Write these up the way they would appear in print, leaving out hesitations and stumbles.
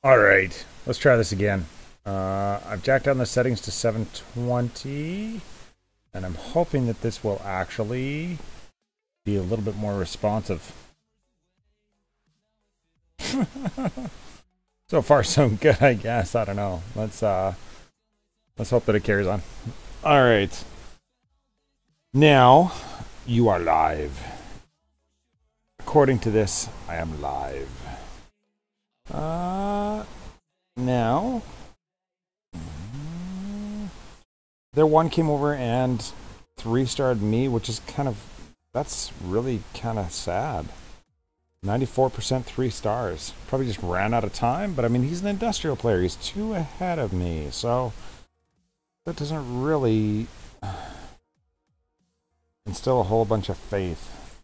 Alright, let's try this again. I've jacked down the settings to 720, and I'm hoping that this will actually be a little bit more responsive. So far so good, I guess. I don't know. Let's hope that it carries on. Alright. Now you are live. According to this, I am live. Now their one came over and 3-starred me, which is that's really kind of sad. 94% 3 stars. Probably just ran out of time, but I mean, he's an industrial player. He's 2 ahead of me, so that doesn't really instill a whole bunch of faith.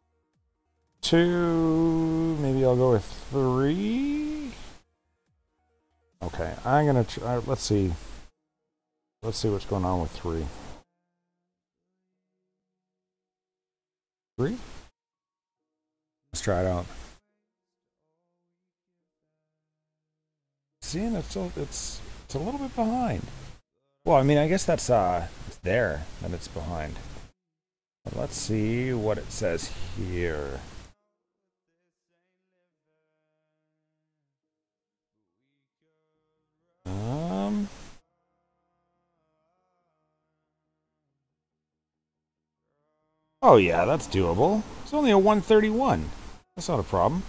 2, maybe I'll go with 3. Okay, I'm gonna try. Let's see what's going on with 3. 3? Let's try it out. See, and it's a little bit behind. Well, I mean, I guess that's it's there that it's behind. But let's see what it says here. Oh yeah, that's doable. It's only a 131. That's not a problem.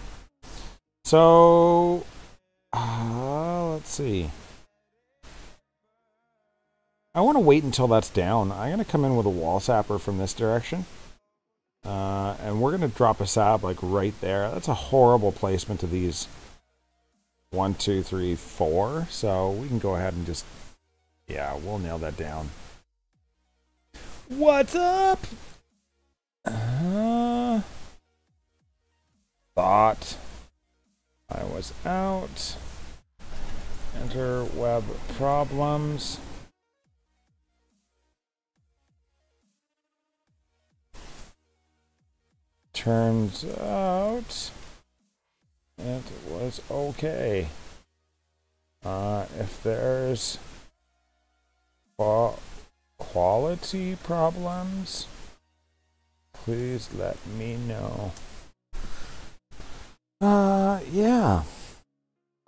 So, let's see. I want to wait until that's down. I'm going to come in with a wall sapper from this direction. And we're going to drop a sap like right there. That's a horrible placement of these 1, 2, 3, 4. So we can go ahead and just, yeah, we'll nail that down. What's up? Thought I was out. Enter web problems. Turns out it was okay. If there's quality problems, please let me know. Yeah.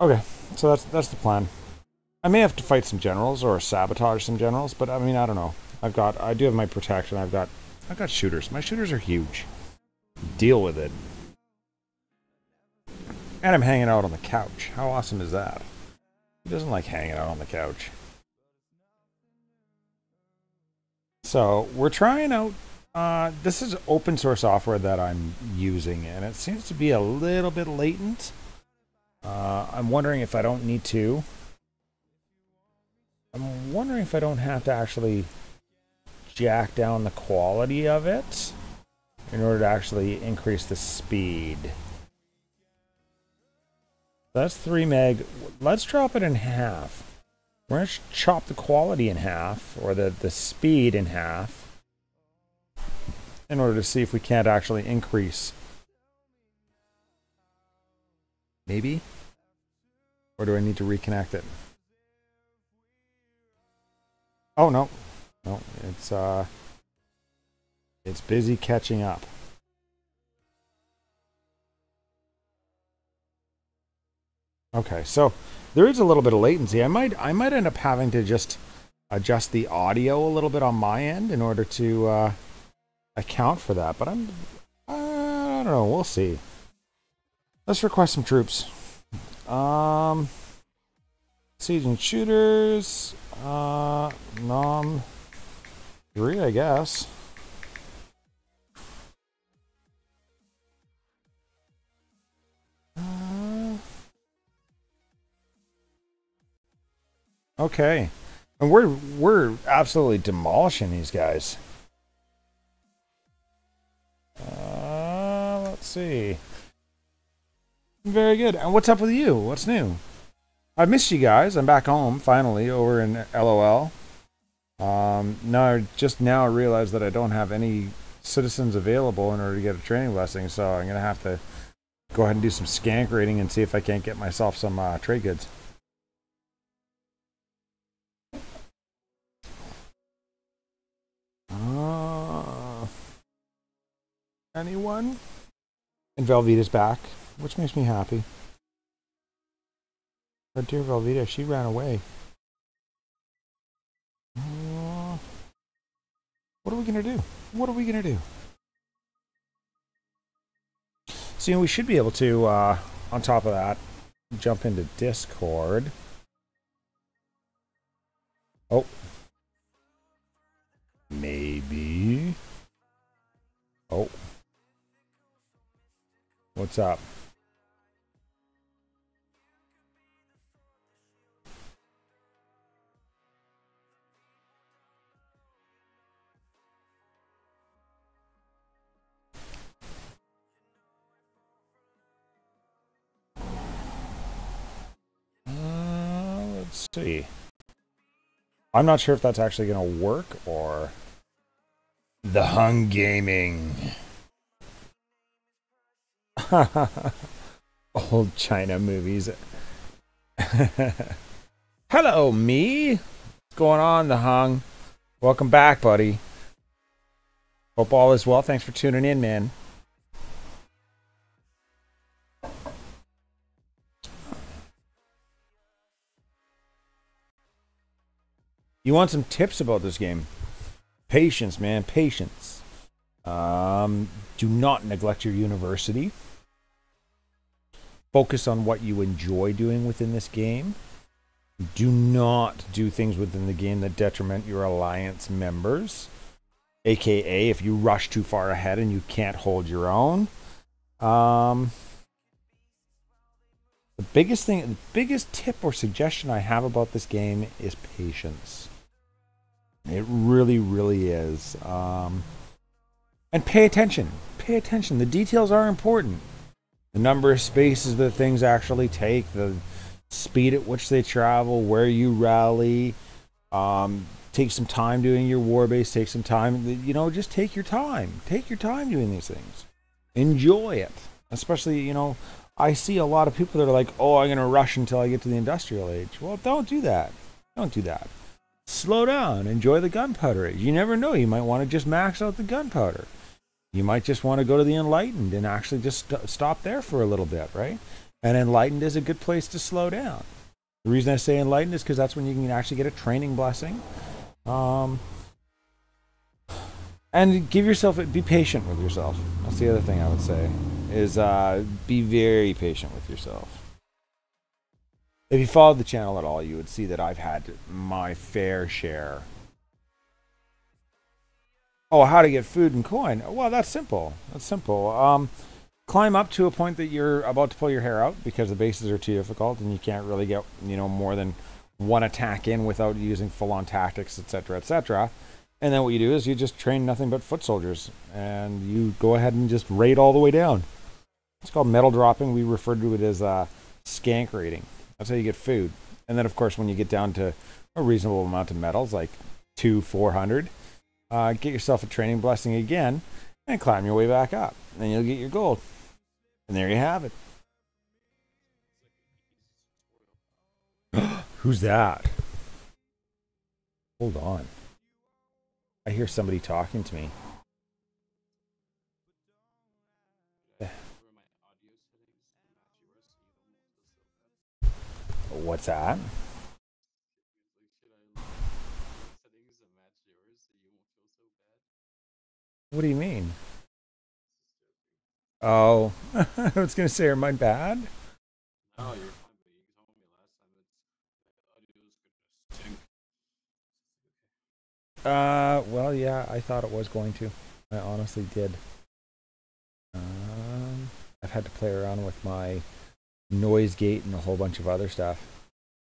Okay, so that's the plan. I may have to fight some generals or sabotage some generals, but I mean, I don't know. I do have my protection. I've got shooters. My shooters are huge. Deal with it. And I'm hanging out on the couch. How awesome is that? Who doesn't like hanging out on the couch? So, we're trying out this is open source software that I'm using, and it seems to be a little bit latent. I'm wondering if I don't need to. I'm wondering if I don't have to actually jack down the quality of it in order to actually increase the speed. That's 3 meg. Let's drop it in half. We're going to chop the quality in half, or the speed in half, in order to see if we can't actually increase. Maybe? Or do I need to reconnect it? Oh, no. No, it's busy catching up. Okay, so there is a little bit of latency. I might end up having to just adjust the audio a little bit on my end in order to account for that, but I don't know, we'll see. Let's request some troops. Siege and shooters, nom 3, I guess. Okay, and we're absolutely demolishing these guys. Let's see. Very good. And what's up with you? What's new? I missed you guys. I'm back home finally over in LOL. Just now I realized that I don't have any citizens available in order to get a training blessing, so I'm gonna have to go ahead and do some skank raiding and see if I can't get myself some trade goods. Anyone? And Velveeta's back, which makes me happy. But dear Velveeta, she ran away. What are we going to do? What are we going to do? So, we should be able to, on top of that, jump into Discord. Oh. Maybe. Oh. What's up? Let's see. I'm not sure if that's actually going to work or... The Hung Gaming. Old China movies. Hello, me. What's going on, The Hung? Welcome back, buddy. Hope all is well. Thanks for tuning in, man. You want some tips about this game? Patience, man, patience. Do not neglect your university. Focus on what you enjoy doing within this game. Do not do things within the game that detriment your alliance members. AKA if you rush too far ahead and you can't hold your own. The biggest tip or suggestion I have about this game is patience. It really, really is. And pay attention. Pay attention. The details are important. The number of spaces that things actually take, the speed at which they travel, where you rally. Take some time doing your war base. Take some time. Just take your time. Take your time doing these things. Enjoy it. Especially, I see a lot of people that are like, oh, I'm going to rush until I get to the industrial age. Well, don't do that. Don't do that. Slow down. Enjoy the gunpowder age. You never know. You might want to just max out the gunpowder. You might just want to go to the Enlightened and actually just stop there for a little bit, right? And Enlightened is a good place to slow down. The reason I say Enlightened is because that's when you can actually get a training blessing. And be patient with yourself. That's the other thing I would say, is be very patient with yourself. If you followed the channel at all, you would see that I've had my fair share. Oh, how to get food and coin? Well, that's simple. That's simple. Climb up to a point that you're about to pull your hair out because the bases are too difficult and you can't really get, more than one attack in without using full-on tactics, etc., etc. And then what you do is you just train nothing but foot soldiers and you go ahead and just raid all the way down. It's called medal dropping. We refer to it as skank raiding. That's how you get food. And then, of course, when you get down to a reasonable amount of medals, like 400, get yourself a training blessing again and climb your way back up. And you'll get your gold. And there you have it. Who's that? Hold on. I hear somebody talking to me. What's that? What do you mean? Oh, I was going to say, are mine bad? No, you're fine, but you told me last time that audio was gonna stink. Well, yeah, I thought it was going to. I honestly did. I've had to play around with my noise gate and a whole bunch of other stuff.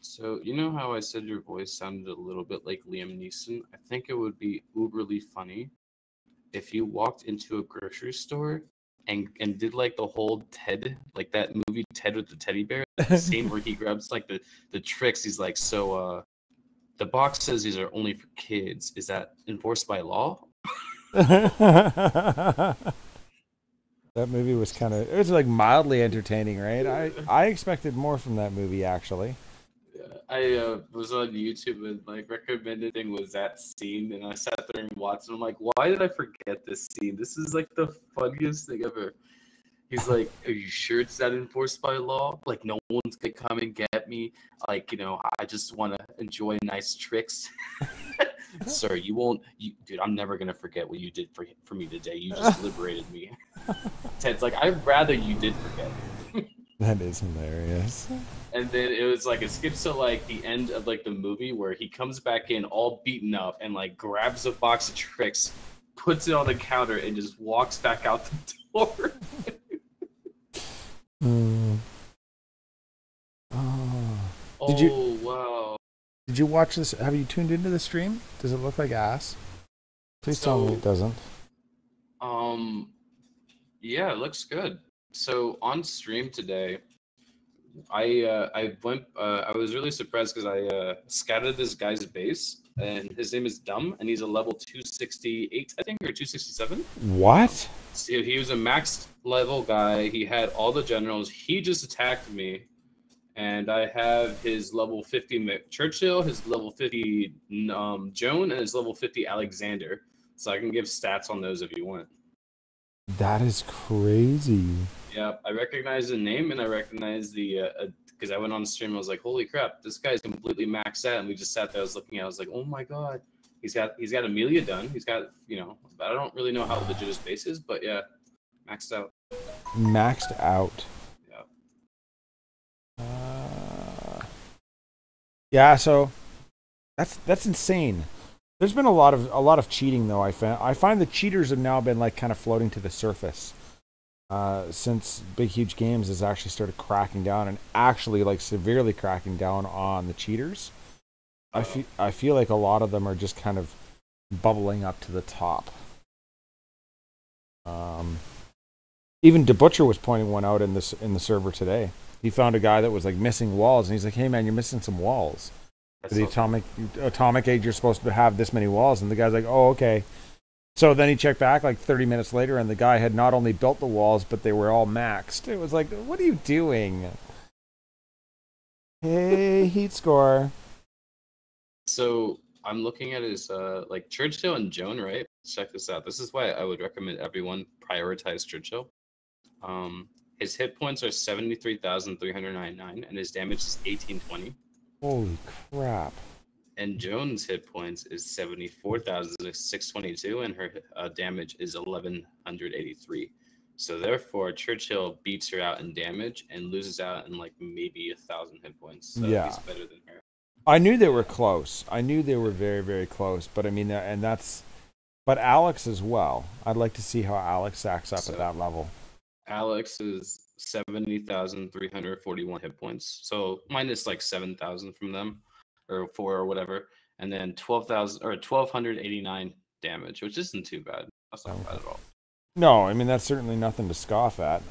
So, you know how I said your voice sounded a little bit like Liam Neeson? I think it would be uberly funny if you walked into a grocery store and did like the whole Ted, like that movie Ted with the teddy bear, the scene where he grabs like the tricks. He's like, so the box says these are only for kids. Is that enforced by law? That movie was it was like mildly entertaining, right? I expected more from that movie, actually. Yeah, I was on YouTube and like recommended thing was that scene, and I sat there and watched. And I'm like, why did I forget this scene? This is like the funniest thing ever. He's like, "Are you sure it's not enforced by law? Like, no one's gonna come and get me. Like, I just want to enjoy nice tricks." Sir, you won't, dude. I'm never gonna forget what you did for me today. You just liberated me. Ted's like, I'd rather you did forget. That is hilarious. And then it was like it skips to like the end of like the movie where he comes back in all beaten up and like grabs a box of tricks, puts it on the counter, and just walks back out the door. Oh. Wow. Did you watch this? Have you tuned into the stream? Does it look like ass? Please tell me it doesn't. Yeah, it looks good. So on stream today, I was really surprised because I scouted this guy's base, and his name is Dumb, and he's a level 268, I think, or 267. What? So he was a max level guy. He had all the generals. He just attacked me, and I have his level 50 Churchill, his level 50 Joan, and his level 50 Alexander. So I can give stats on those if you want. That is crazy. Yeah, I recognize the name, and I recognize the because I went on stream and I was like, holy crap, this guy's completely maxed out. And we just sat there, I was looking at it, I was like, oh my god, he's got Amelia done. He's got, I don't really know how legit his base is, but yeah, maxed out. Maxed out. Yeah. Yeah, so that's insane. There's been a lot of cheating though. I find the cheaters have now been like kind of floating to the surface. Since Big Huge Games has actually started cracking down and actually like severely cracking down on the cheaters. I feel like a lot of them are just kind of bubbling up to the top. Even DeButcher was pointing one out in the server today. He found a guy that was like missing walls, and he's like, "Hey man, you're missing some walls. For the atomic age, you're supposed to have this many walls." And the guy's like, "Oh, okay." So then he checked back like 30 minutes later, and the guy had not only built the walls, but they were all maxed. It was like, what are you doing? Hey, heat score. So I'm looking at his like Churchill and Joan, right? Check this out. This is why I would recommend everyone prioritize Churchill. His hit points are 73,399, and his damage is 1820. Holy crap. And Joan's hit points is 74,622, and her damage is 1,183. So therefore, Churchill beats her out in damage and loses out in like maybe 1,000 hit points. So yeah, he's better than her. I knew they were close. I knew they were very, very close. But I mean, but Alex as well. I'd like to see how Alex stacks up at that level. Alex is 70,341 hit points. So minus like 7,000 from them, or 4 or whatever, and then 1,289 damage, which isn't too bad. That's not bad at all. No, I mean that's certainly nothing to scoff at.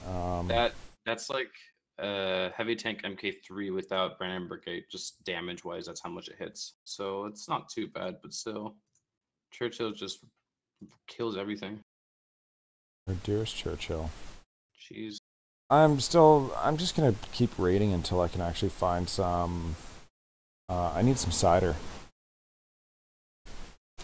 That's like heavy tank MK3 without Brandon Brigade, just damage wise. That's how much it hits. So it's not too bad, but still, Churchill just kills everything. Our dearest Churchill. Jeez. I'm just gonna keep raiding until I can actually find some. I need some cider.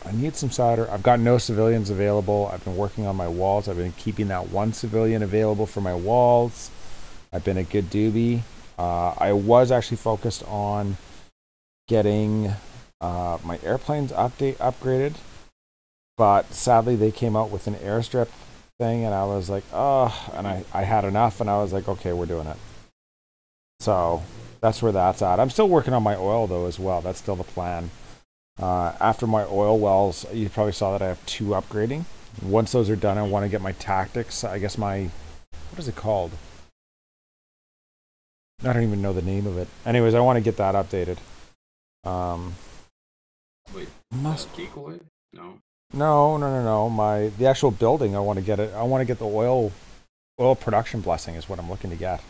I've got no civilians available. I've been working on my walls. I've been keeping that one civilian available for my walls. I've been a good doobie. I was actually focused on getting my airplanes upgraded, but sadly they came out with an airstrip thing, and I was like, oh, and I had enough, and I was like, okay, we're doing it. So that's where that's at. I'm still working on my oil though as well. That's still the plan. After my oil wells, you probably saw that I have 2 upgrading. Once those are done, I want to get my tactics. I guess what is it called? I don't even know the name of it. Anyways, I want to get that updated. Wait, geek oil? No. No. The actual building, I want to get it. I want to get the oil production blessing is what I'm looking to get.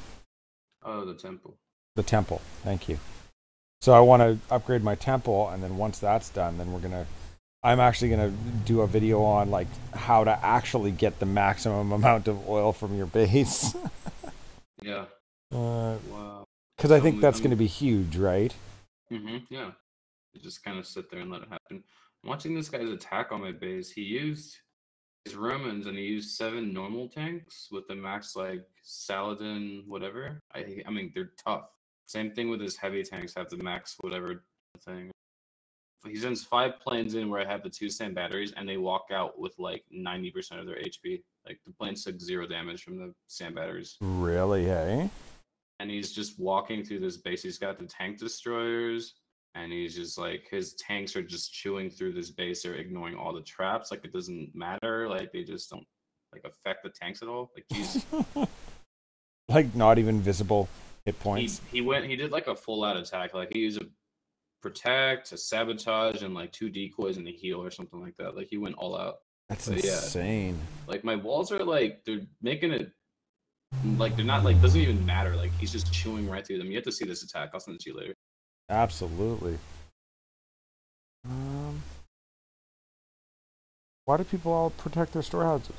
Oh, the temple. The temple. Thank you. So I want to upgrade my temple, and then once that's done, then I'm actually gonna do a video on like how to actually get the maximum amount of oil from your base. Yeah. Wow. Because I think that's going to be huge, right? Yeah. You just kind of sit there and let it happen. I'm watching this guy's attack on my base. He used his Romans and he used 7 normal tanks with the max like Saladin whatever. I mean they're tough. Same thing with his heavy tanks have the max whatever thing. He sends 5 planes in where I have the 2 sand batteries and they walk out with like 90% of their HP. Like the planes took 0 damage from the sand batteries. Really, hey? And he's just walking through this base. He's got the tank destroyers, and he's just like his tanks are just chewing through this base. They're ignoring all the traps. Like it doesn't matter. Like they just don't like affect the tanks at all. Like geez. Like not even visible hit points. He did like a full out attack. Like he used a protect, a sabotage, and like 2 decoys and a heal or something like that. Like he went all out. That's But insane. Yeah, like my walls are like they're making it like they're not like doesn't even matter. Like he's just chewing right through them. You have to see this attack. I'll send it to you later. Absolutely. Why do people all protect their storehouses?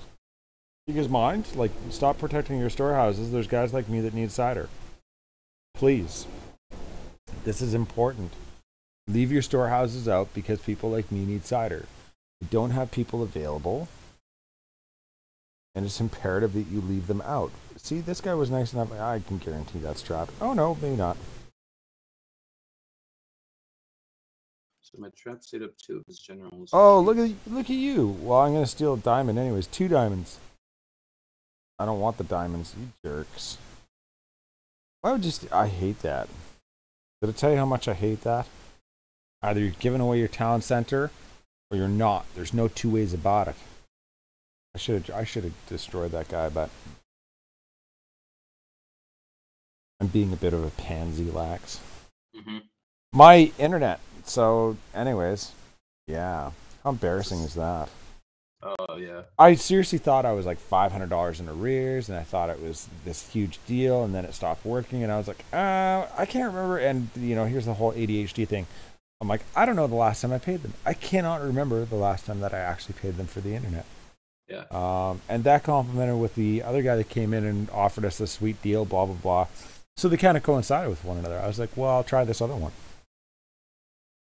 You guys mind? Like, stop protecting your storehouses. There's guys like me that need cider. Please. This is important. Leave your storehouses out because people like me need cider. You don't have people available, and it's imperative that you leave them out. See, this guy was nice enough. I can guarantee that's trapped. Oh no, maybe not. So my trap stayed up 2 of his generals. Oh, look at you. Well, I'm gonna steal a diamond anyways. 2 diamonds. I don't want the diamonds, you jerks. Why would you I hate that. Did I tell you how much I hate that? Either you're giving away your town center or you're not. There's no 2 ways about it. I should have destroyed that guy, but I'm being a bit of a pansy, Laxx. My internet. So, anyways, yeah. How embarrassing is that? Oh, yeah. I seriously thought I was like $500 in arrears, and I thought it was this huge deal, and then it stopped working, and I was like, I can't remember. And, you know, here's the whole ADHD thing. I'm like, I don't know the last time I paid them. I cannot remember the last time that I actually paid them for the internet. Yeah. And that complemented with the other guy that came in and offered us a sweet deal, blah, blah, blah. So they kind of coincided with one another. I was like, well, I'll try this other one.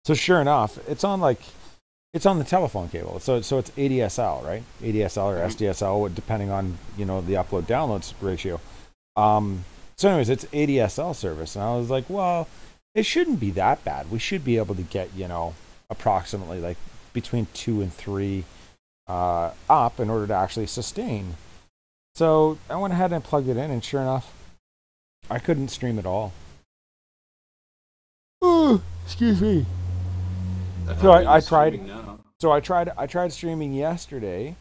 So sure enough, it's on the telephone cable. So it's ADSL, right? ADSL or SDSL, depending on, you know, the upload downloads ratio. So anyways, it's ADSL service. And I was like, well, it shouldn't be that bad. We should be able to get, you know, approximately like between 2 and 3 up in order to actually sustain. So I went ahead and plugged it in, and sure enough, I couldn't stream at all. Oh, excuse me. So I tried. So I tried streaming yesterday,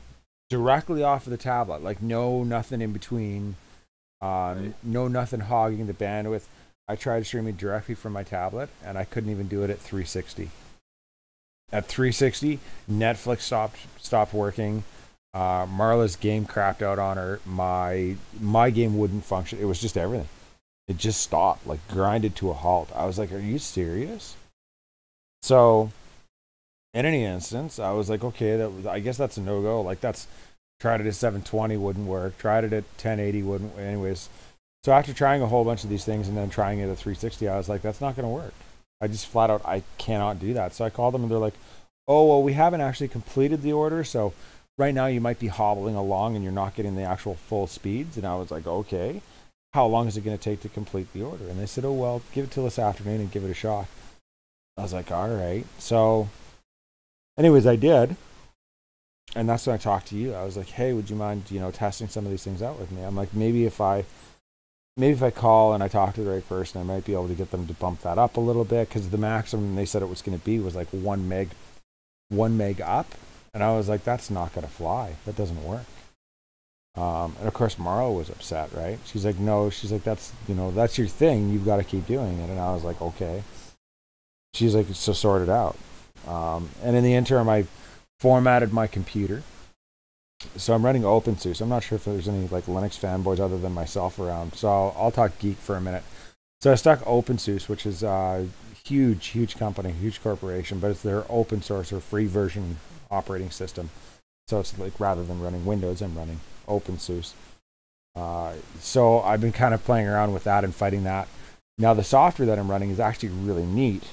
directly off of the tablet, like no nothing in between, no nothing hogging the bandwidth. I tried streaming directly from my tablet, and I couldn't even do it at 360. At 360, Netflix stopped working. Marla's game crapped out on her. My game wouldn't function. It was just everything. It just stopped, like grinded to a halt. I was like, "Are you serious?" So, in any instance, I was like, "Okay, I guess that's a no-go." Like tried it at 720, wouldn't work. Tried it at 1080, wouldn't. Anyways, so after trying a whole bunch of these things and then trying it at 360, I was like, "That's not going to work." I just flat out, I cannot do that. So I called them, and they're like, "Oh, well, we haven't actually completed the order, so right now you might be hobbling along and you're not getting the actual full speeds." And I was like, "Okay, how long is it going to take to complete the order?" And they said, "Oh, well, give it till this afternoon and give it a shot." I was like, "All right." So anyways, I did. And that's when I talked to you. I was like, "Hey, would you mind, you know, testing some of these things out with me?" I'm like, maybe if I call and I talk to the right person, I might be able to get them to bump that up a little bit, because the maximum they said it was going to be was like 1 meg up. And I was like, that's not going to fly. That doesn't work. And of course, Marla was upset, right? She's like, no, she's like, that's your thing. You've got to keep doing it. And I was like, okay. She's like, so sort it out. And in the interim, I formatted my computer. So I'm running OpenSUSE. I'm not sure if there's any like Linux fanboys other than myself around. So I'll talk geek for a minute. So I stuck OpenSUSE, which is a huge company, huge corporation, but it's their open source or free version operating system. So it's like, rather than running Windows, I'm running OpenSUSE. So I've been kind of playing around with that and fighting that. Now the software that I'm running is actually really neat.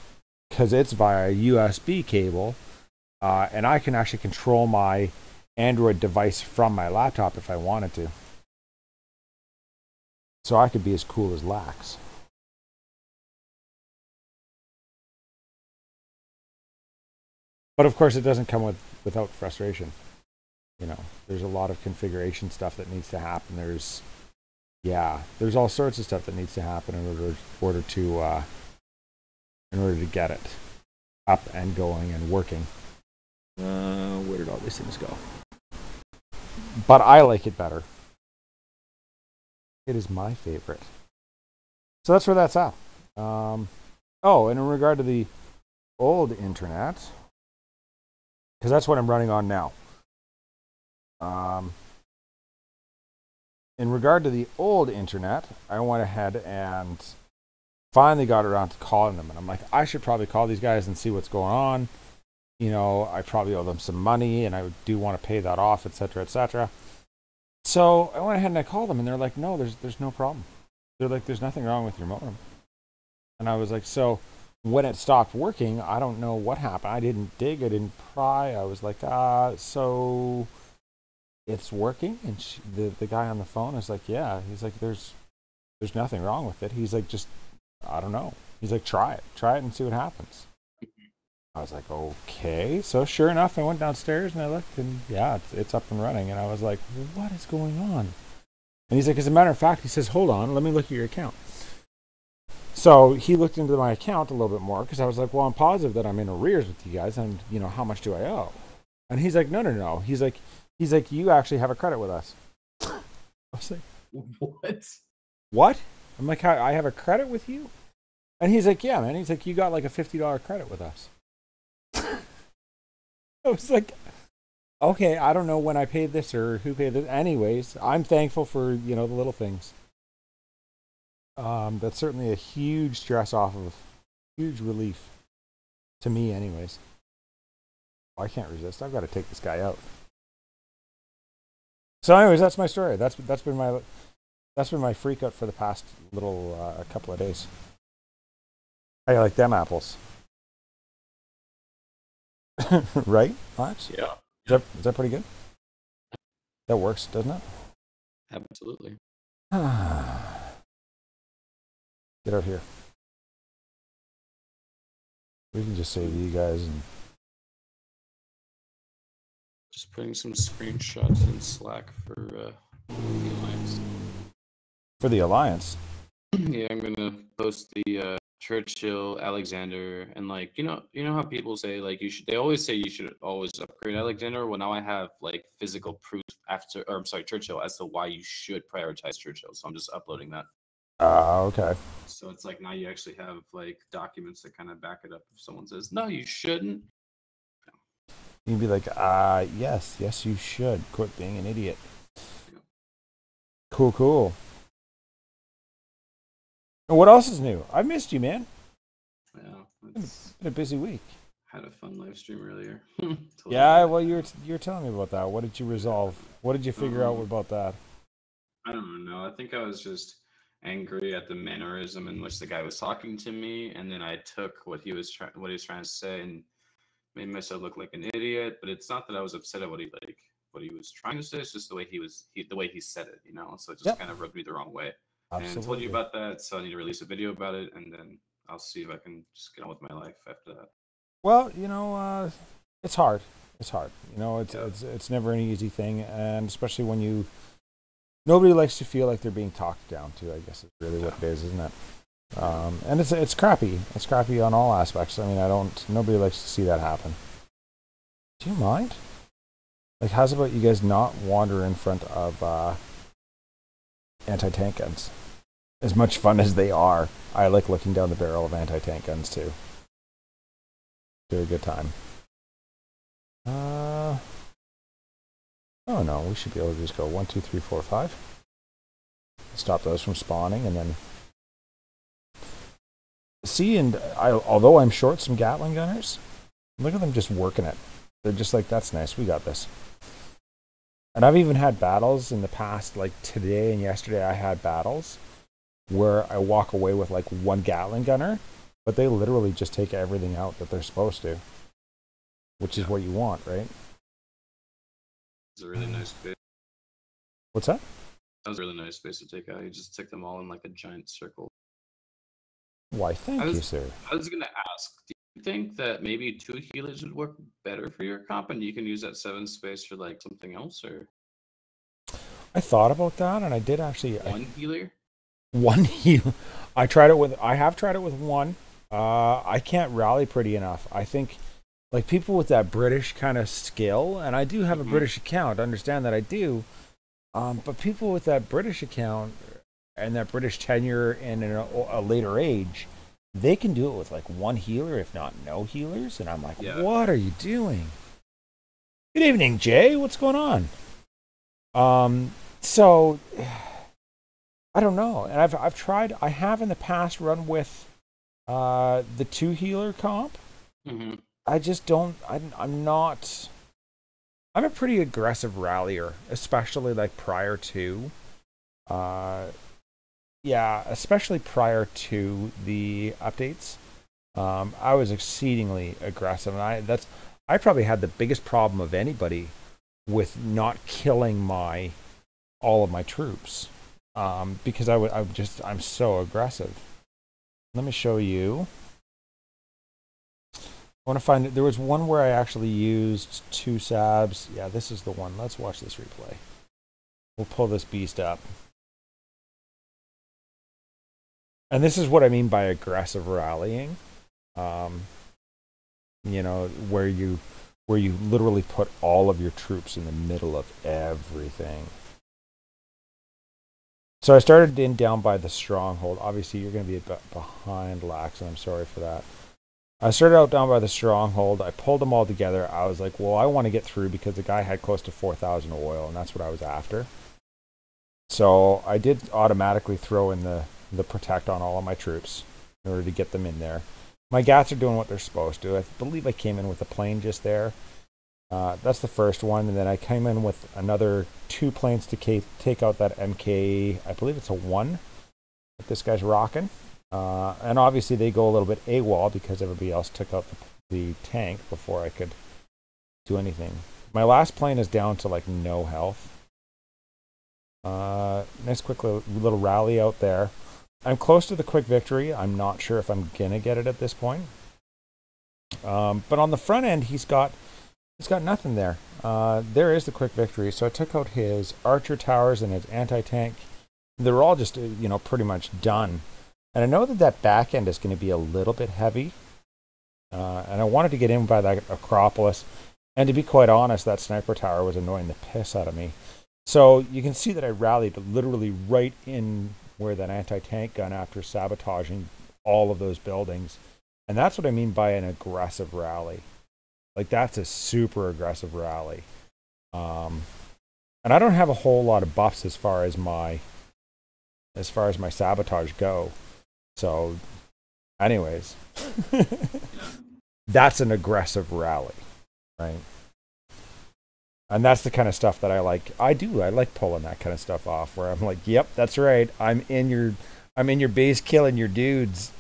because it's via USB cable, and I can actually control my Android device from my laptop if I wanted to. So I could be as cool as Laxx. But of course, it doesn't come without frustration. You know, there's a lot of configuration stuff that needs to happen. There's all sorts of stuff that needs to happen in order to get it up and going and working. Where did all these things go? But I like it better. It is my favorite. So that's where that's at. And in regard to the old internet, because that's what I'm running on now. In regard to the old internet, I went ahead and finally got around to calling them. And I'm like, I should probably call these guys and see what's going on. You know, I probably owe them some money and I do want to pay that off, etc., etc. So I went ahead and I called them and they're like, no, there's no problem. They're like, there's nothing wrong with your modem. And I was like, so when it stopped working, I don't know what happened. I didn't dig, I didn't pry. I was like, so it's working? And the guy on the phone is like, yeah. He's like, there's nothing wrong with it. He's like, just, I don't know. He's like, try it and see what happens. I was like, okay. So sure enough, I went downstairs and I looked and yeah, it's up and running. And I was like, what is going on? And he's like, as a matter of fact, he says, hold on, let me look at your account. So he looked into my account a little bit more because I was like, well, I'm positive that I'm in arrears with you guys. And, you know, how much do I owe? And he's like, no. He's like, you actually have a credit with us. I was like, what? I'm like, I have a credit with you? And he's like, yeah, man. He's like, you got like a $50 credit with us. I was like, okay, I don't know when I paid this or who paid this. Anyways, I'm thankful for, you know, the little things. That's certainly a huge stress off of, huge relief to me anyways. I can't resist. I've got to take this guy out. So anyways, that's my story. That's been my freak out for the past little couple of days. How you like them apples? Right, Laxx? Yeah. Is that pretty good? That works, doesn't it? Absolutely. Get out here. We can just say to you guys and Just putting some screenshots in Slack for the Alliance. For the Alliance? Yeah, I'm gonna post the Churchill, Alexander, and like you know how people say like you should. They always say you should always upgrade Alexander. Well, now I have like physical proof Churchill as to why you should prioritize Churchill. So I'm just uploading that. Okay. So it's like now you actually have like documents that kind of back it up. If someone says no, you shouldn't. You can be like, yes, you should. Quit being an idiot. Yeah. Cool. And what else is new? I've missed you, man. Yeah, It's been a busy week. Had a fun live stream earlier. Yeah, well, you were telling me about that. What did you resolve? What did you figure out about that? I don't know. I think I was just angry at the mannerism in which the guy was talking to me, and then I took what he was trying to say and made myself look like an idiot. But it's not that I was upset at what he was trying to say. It's just the way the way he said it, you know. So it just kind of rubbed me the wrong way. Absolutely. And I told you about that, so I need to release a video about it, and then I'll see if I can just get on with my life after that. Well, you know, it's hard. It's hard. You know, it's never an easy thing, and especially when nobody likes to feel like they're being talked down to. I guess is really what it is, isn't it? And it's crappy. It's crappy on all aspects. I mean, nobody likes to see that happen. Do you mind? Like, how's about you guys not wander in front of anti-tank guns? As much fun as they are, I like looking down the barrel of anti-tank guns too. They're a good time. Oh no, we should be able to just go 1, 2, 3, 4, 5. Stop those from spawning, and then see. And although I'm short some Gatling gunners, look at them just working it. They're just like, that's nice. We got this. And I've even had battles in the past, like today and yesterday. I had battles where I walk away with like one Gatling gunner, but they literally just take everything out that they're supposed to, which is Yeah. what you want, right? It's a really nice space. What's that? That was a really nice space to take out. You just took them all in like a giant circle. Why, I thank you, was sir. I was gonna ask, do you think that maybe 2 healers would work better for your comp, and you can use that 7 space for like something else, or I thought about that, and I did actually. one healer? One heal. I tried it with. I have tried it with one. I can't rally pretty enough. I think, like people with that British kind of skill, and I do have a Mhm. British account. Understand that I do. But people with that British account and that British tenure and in a later age, they can do it with like one healer, if not no healers. And I'm like, Yeah. what are you doing? Good evening, Jay. What's going on? So I don't know. And I've tried. I have in the past run with the 2 healer comp. Mm-hmm. I just don't. I'm not. I'm a pretty aggressive rallier, especially like prior to. Yeah, especially prior to the updates. I was exceedingly aggressive, and I probably had the biggest problem of anybody with not killing all of my troops, because I'm so aggressive. Let me show you. I want to find it. There was one where I actually used 2 sabs. Yeah, this is the one. Let's watch this replay. We'll pull this beast up. And this is what I mean by aggressive rallying. You know, where you literally put all of your troops in the middle of everything. So I started in down by the stronghold. Obviously, you're going to be a bit behind Laxx, and I'm sorry for that. I started out down by the stronghold. I pulled them all together. I was like, well, I want to get through because the guy had close to 4,000 oil, and that's what I was after. So I did automatically throw in the protect on all of my troops in order to get them in there. My gats are doing what they're supposed to. I believe I came in with a plane just there. That's the first one, and then I came in with another 2 planes to take out that MK. I believe it's a 1 that this guy's rocking. And obviously they go a little bit AWOL because everybody else took out the tank before I could do anything. My last plane is down to like no health. Nice quick little rally out there. I'm close to the quick victory. I'm not sure if I'm gonna get it at this point. But on the front end, he's got nothing there. There is the quick victory. So I took out his archer towers and his anti-tank. They're all just pretty much done. And I know that back end is going to be a little bit heavy. And I wanted to get in by that Acropolis. And to be quite honest, that sniper tower was annoying the piss out of me. So you can see that I rallied literally right in where that anti-tank gun after sabotaging all of those buildings. And that's what I mean by an aggressive rally. Like, that's a super aggressive rally. And I don't have a whole lot of buffs as far as my sabotage go. So, anyways, that's an aggressive rally, right? And that's the kind of stuff that I like. I like pulling that kind of stuff off where I'm like, yep, that's right. I'm in your base killing your dudes.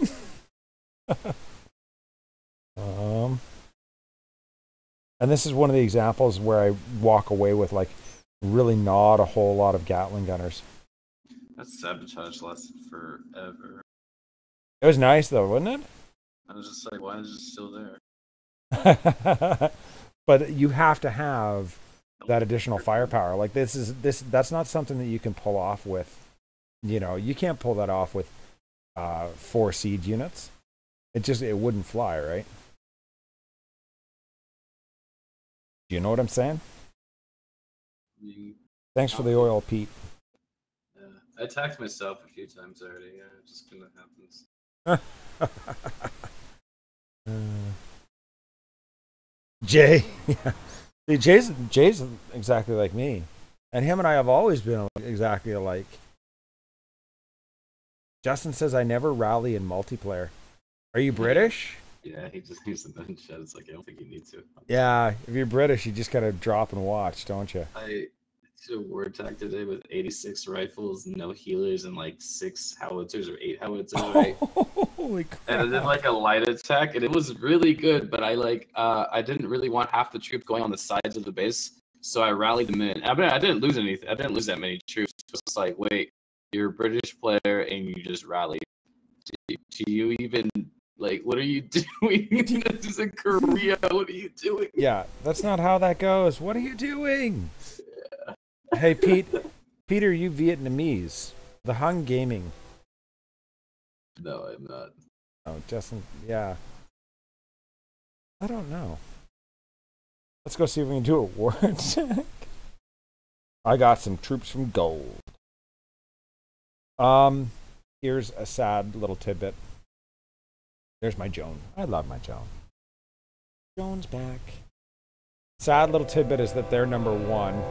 And this is one of the examples where I walk away with like really not a whole lot of Gatling gunners. That sabotage lasted forever. It was nice though, wasn't it? I was just like, why is it still there? But you have to have that additional firepower. Like that's not something that you can pull off with, you can't pull that off with 4 siege units. It wouldn't fly, right? Do you know what I'm saying? Thanks for the oil, Pete. Yeah, I attacked myself a few times already. Yeah, it just kind of happens. Jay, yeah. See, Jay's exactly like me, and him and I have always been exactly alike. Justin says I never rally in multiplayer. Are you British? Yeah, he just needs to mention chat. It's like, I don't think you need to. Yeah, if you're British, you just gotta drop and watch, don't you? to a war attack today with 86 rifles, no healers, and like 6 howitzers or 8 howitzers, right? Holy And I did crap. like a light attack, and it was really good. But I didn't really want half the troops going on the sides of the base, so I rallied them in. I mean, I didn't lose anything. I didn't lose that many troops. It was just like, wait, you're a British player and you just rallied. Do you even like? What are you doing? This is in Korea. What are you doing? Yeah, that's not how that goes. What are you doing? Hey, Peter, you Vietnamese. The Hung Gaming. No, I'm not. Oh, Justin, yeah. I don't know. Let's go see if we can do a war attack. I got some troops from gold. Here's a sad little tidbit. There's my Joan. I love my Joan. Joan's back. Sad little tidbit is that they're number 1.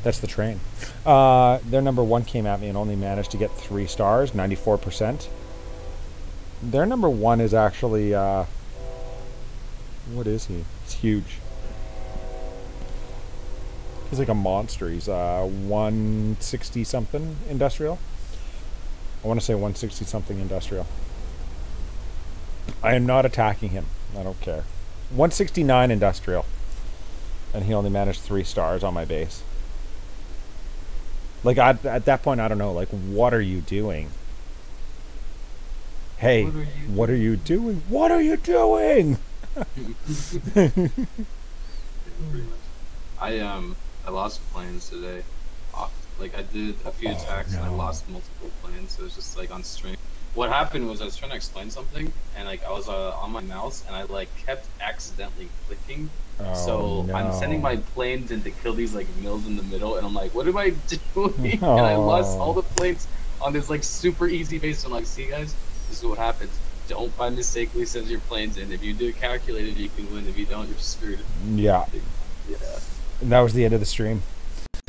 That's the train. Their number 1 came at me and only managed to get 3 stars, 94%. Their number 1 is actually, what is he? He's huge. He's like a monster. He's 160 something industrial. I want to say 160 something industrial. I am not attacking him. I don't care. 169 industrial. And he only managed 3 stars on my base. Like, at that point, I don't know. Like, what are you doing? Hey, what are you doing? What are you doing? I lost planes today. Like I did a few attacks and I lost multiple planes. So it was just like on stream. What happened was I was trying to explain something and like I was on my mouse and I like kept accidentally clicking. So I'm sending my planes in to kill these like mills in the middle and I'm like, what am I doing? And I lost all the planes on this like super easy base. I'm like, see guys, this is what happens. Don't by mistakenly send your planes in. If you do it calculated, you can win. If you don't, you're screwed. Yeah. Yeah. And that was the end of the stream.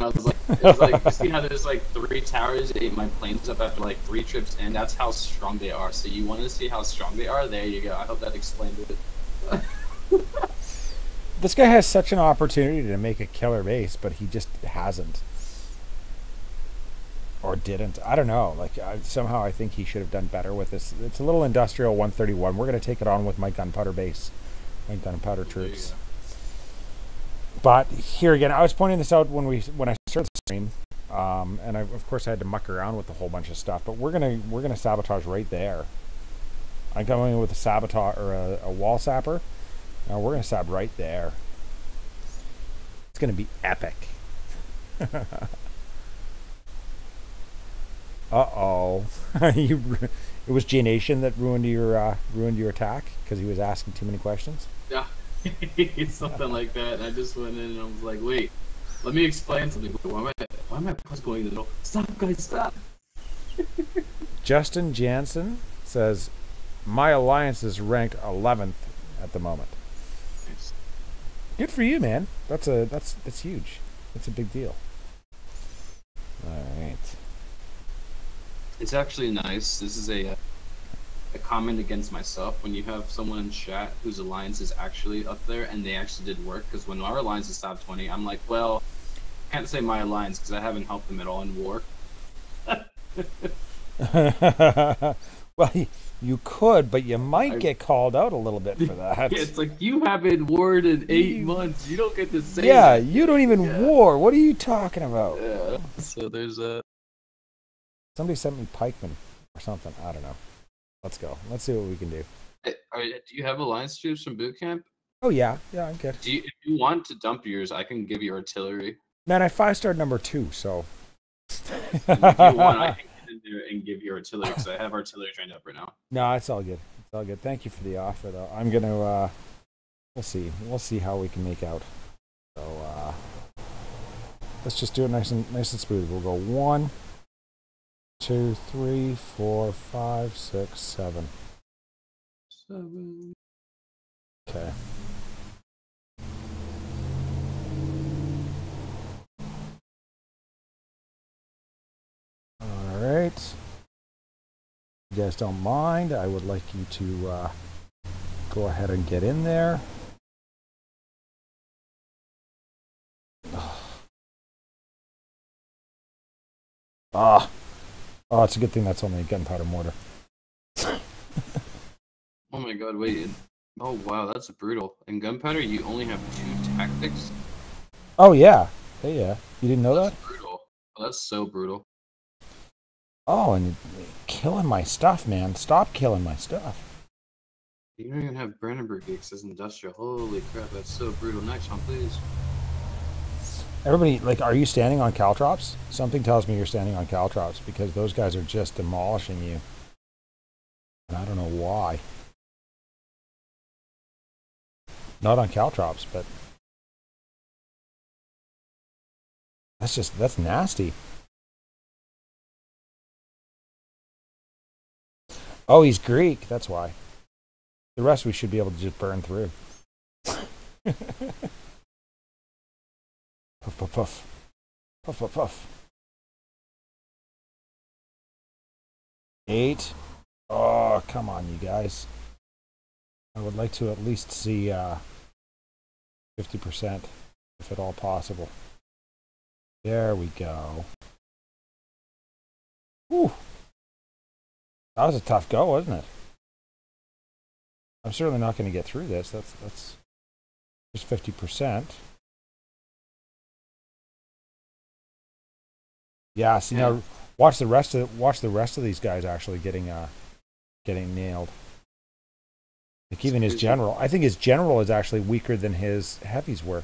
I was like, it was like, you see how there's like 3 towers, my plane's up after like 3 trips in, that's how strong they are. So you want to see how strong they are? There you go. I hope that explained it. This guy has such an opportunity to make a killer base, but he just hasn't. Or didn't. I don't know. Like, somehow I think he should have done better with this. It's a little industrial 131. We're going to take it on with my gunpowder base. My gunpowder troops. But here again, I was pointing this out when I started the stream, and of course I had to muck around with a whole bunch of stuff. But we're gonna sabotage right there. I'm coming in with a sabotage or a wall sapper. Now we're gonna sab right there. It's gonna be epic. Uh-oh. It was G-Nation that ruined your attack because he was asking too many questions. Yeah. Something like that. And I just went in and I was like, wait, let me explain something. Why am I going in the middle? Stop, guys, stop. Justin Jansen says, my alliance is ranked 11th at the moment. Nice. Good for you, man. That's huge. That's a big deal. All right. It's actually nice. This is a comment against myself when you have someone in chat whose alliance is actually up there and they actually did work. Because when our alliance is top 20, I'm like, well, I can't say my alliance because I haven't helped them at all in war. Well, you could, but you might get called out a little bit for that. Yeah, it's like, you haven't warred in 8 months. You don't get to say yeah, that. you don't even war. What are you talking about? Yeah. So there's a... Somebody sent me pikemen or something. I don't know. Let's go. Let's see what we can do. Do you have alliance troops from boot camp? Oh, yeah. Yeah, I'm good. If you want to dump yours, I can give you artillery. Man, I 5-starred number 2, so... If you want, I can get in there and give you artillery, because I have artillery trained up right now. No, it's all good. It's all good. Thank you for the offer, though. I'm going to... We'll see. We'll see how we can make out. So, let's just do it nice and smooth. We'll go 1, 2, 3, 4, 5, 6, 7. 7. Okay. All right. If you guys don't mind, I would like you to go ahead and get in there. Ah, oh, it's a good thing that's only a gunpowder mortar. Oh my god, wait. Oh wow, that's brutal. In gunpowder, you only have 2 tactics. Oh yeah, yeah. You didn't know That's that? brutal. Oh, that's so brutal. Oh, and you're killing my stuff, man. Stop killing my stuff. You don't even have Brandenburg geeks as industrial. Holy crap, that's so brutal. Next one, please. Everybody, like, are you standing on caltrops? Something tells me you're standing on caltrops because those guys are just demolishing you. And I don't know why. Not on caltrops, but that's nasty. Oh, he's Greek. That's why. The rest we should be able to just burn through. Puff, puff, puff. Puff, puff, puff. 8. Oh, come on, you guys. I would like to at least see 50%, if at all possible. There we go. Whew. That was a tough go, wasn't it? I'm certainly not going to get through this. That's just 50%. Yeah. See now, watch the rest of these guys actually getting nailed. Like even his general, I think his general is actually weaker than his heavies were.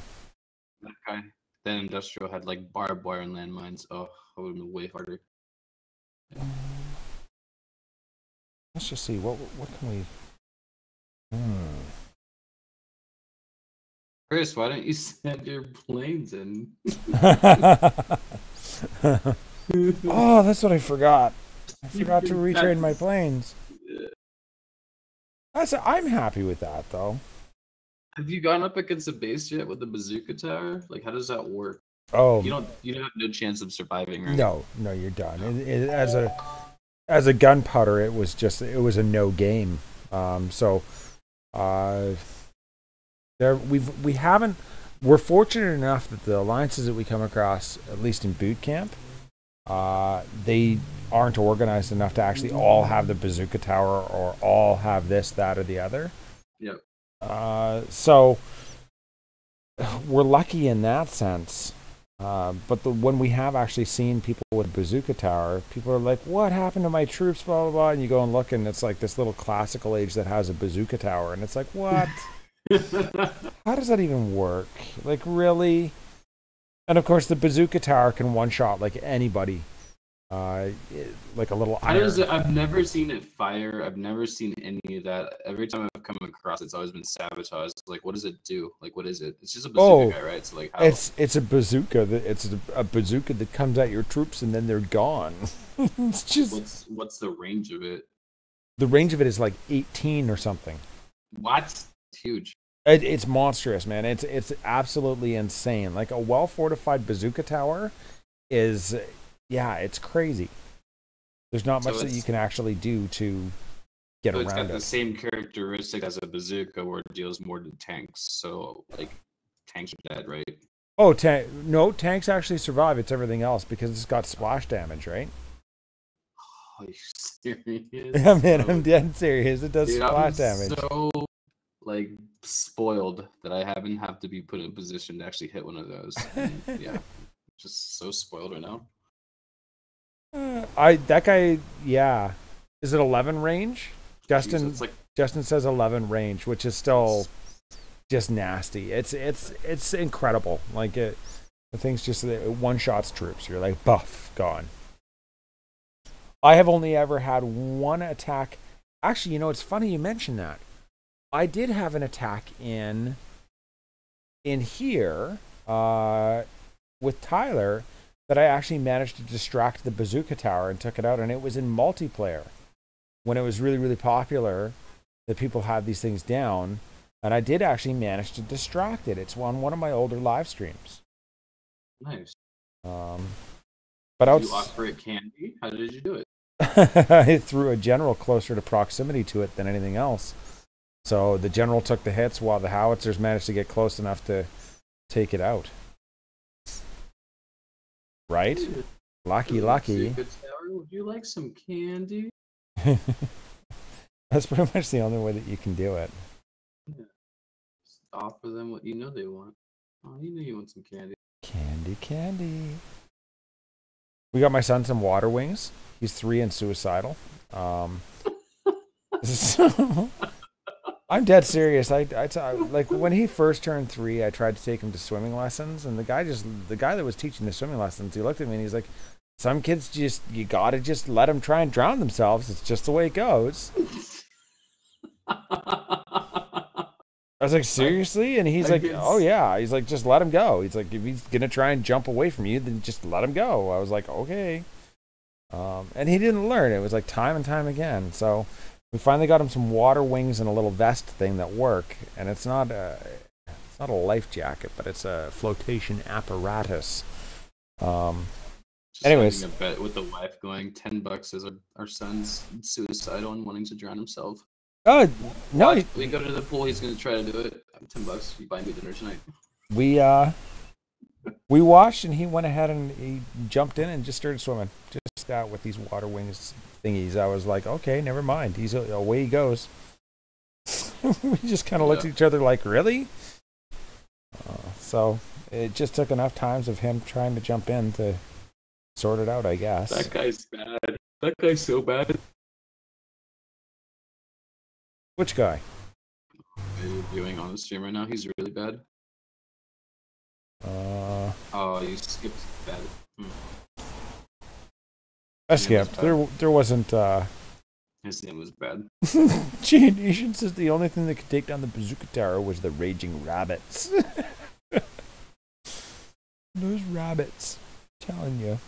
Okay. Then industrial had like barbed wire and landmines. Oh, that would have been way harder. Yeah. Let's just see what can we. Chris, why don't you send your planes in? Oh, that's what I forgot. I forgot to retrain my planes. I'm happy with that though. Have you gone up against a base yet with the bazooka tower? Like, how does that work? Oh, you don't have no chance of surviving, right? No, you're done. As a gunpowder, it was a no game. We're fortunate enough that the alliances that we come across, at least in boot camp, they aren't organized enough to actually all have the bazooka tower or all have this, that, or the other. Yep. So we're lucky in that sense. But when we have actually seen people with a bazooka tower, people are like, what happened to my troops, blah, blah, blah. And you go and look, and it's like this little classical age that has a bazooka tower. And it's like, what? How does that even work? Like, really? And of course, the bazooka tower can one-shot like anybody. Like a little iron. I've never seen it fire. I've never seen any of that. Every time I've come across it, it's always been sabotaged. Like, what does it do? Like, what is it? It's just a bazooka guy, right? So, like, how? It's a bazooka. It's a bazooka that comes at your troops and then they're gone. It's just. What's the range of it? The range of it is like 18 or something. What? It's huge. It's monstrous, man. It's absolutely insane. Like a well-fortified bazooka tower is. Yeah, it's crazy. There's not much that you can actually do to get around it. It's got the same characteristic as a bazooka, where it deals more to tanks. So, like, tanks are dead, right? Oh, no, tanks actually survive. It's everything else because it's got splash damage, right? Are you serious? Yeah, man, I'm dead serious. It does splash damage. So, like, spoiled that I haven't have to be put in a position to actually hit one of those. And, yeah, just so spoiled right now. That guy, yeah. Is it 11 range? Justin says 11 range, which is still just nasty. It's incredible. Like the thing's just one shots troops. You're like buff, gone. I have only ever had one attack. Actually, it's funny you mention that. I did have an attack in here with Tyler. That I actually managed to distract the bazooka tower and took it out, and it was in multiplayer when it was really, really popular that people had these things down, and I did actually manage to distract it. It's on one of my older live streams. Nice. But did you offer it candy? How did you do it? I threw a general closer to proximity to it than anything else. So the general took the hits while the howitzers managed to get close enough to take it out. Right? Lucky. Secret Tower, would you like some candy? That's pretty much the only way that you can do it. Yeah. Just offer them what you know they want. Oh, you know you want some candy. Candy. We got my son some water wings. He's 3 and suicidal. So, I'm dead serious. Like when he first turned 3, I tried to take him to swimming lessons, and the guy that was teaching the swimming lessons, he looked at me and he's like, "Some kids you gotta just let them try and drown themselves. It's just the way it goes." I was like, "Seriously?" And he's like, "Oh yeah." He's like, "Just let him go." He's like, "If he's gonna try and jump away from you, then just let him go." I was like, "Okay." And he didn't learn. It was like time and time again. So we finally got him some water wings and a little vest thing that work. And it's not a life jacket, but it's a flotation apparatus. Anyways, a bet with the wife going $10 as our son's suicidal and wanting to drown himself. No. We go to the pool. He's gonna try to do it. $10. You buy me dinner tonight. We watched, and he went ahead and he jumped in and just started swimming, just out with these water wings thingies. I was like, okay, never mind. He's away he goes. We just kind of looked at each other like, really? So it just took enough times of him trying to jump in to sort it out, I guess. That guy's bad. That guy's so bad. Which guy? Are you viewing on the stream right now? He's really bad. Oh, you skipped bad. I skipped. There wasn't. His name was bad. DomiNations says the only thing that could take down the bazooka tower was the raging rabbits. Those rabbits, I'm telling you,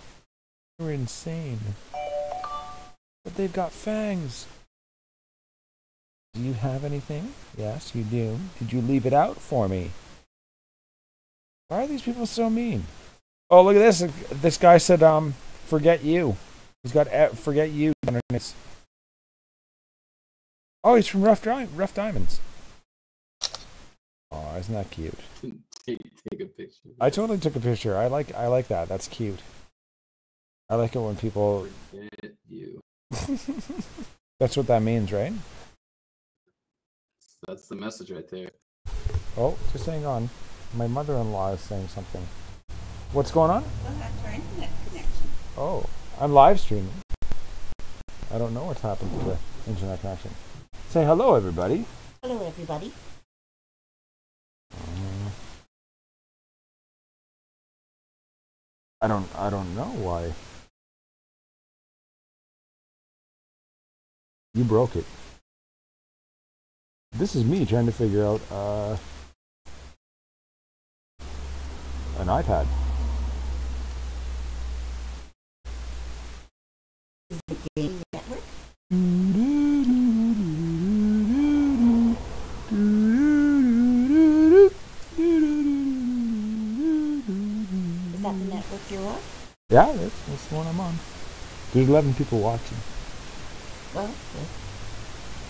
they're insane. But they've got fangs. Do you have anything? Yes, you do. Did you leave it out for me? Why are these people so mean? Oh, look at this. This guy said, forget you. He's got forget you underneath. Oh, he's from Rough Diamonds. Oh, isn't that cute? Take a picture. I totally took a picture. I like that. That's cute. I like it when people Forget you. That's what that means, right? That's the message right there. Oh, just hang on. My mother-in-law is saying something. What's going on? Well, that's our internet connection. Oh, I'm live streaming. I don't know what's happened to the internet connection. Say hello, everybody. Hello, everybody. I don't know why. You broke it. This is me trying to figure out an iPad. Is the game network? Is that the network you're on? Yeah, that's the one I'm on. There's 11 people watching. Well,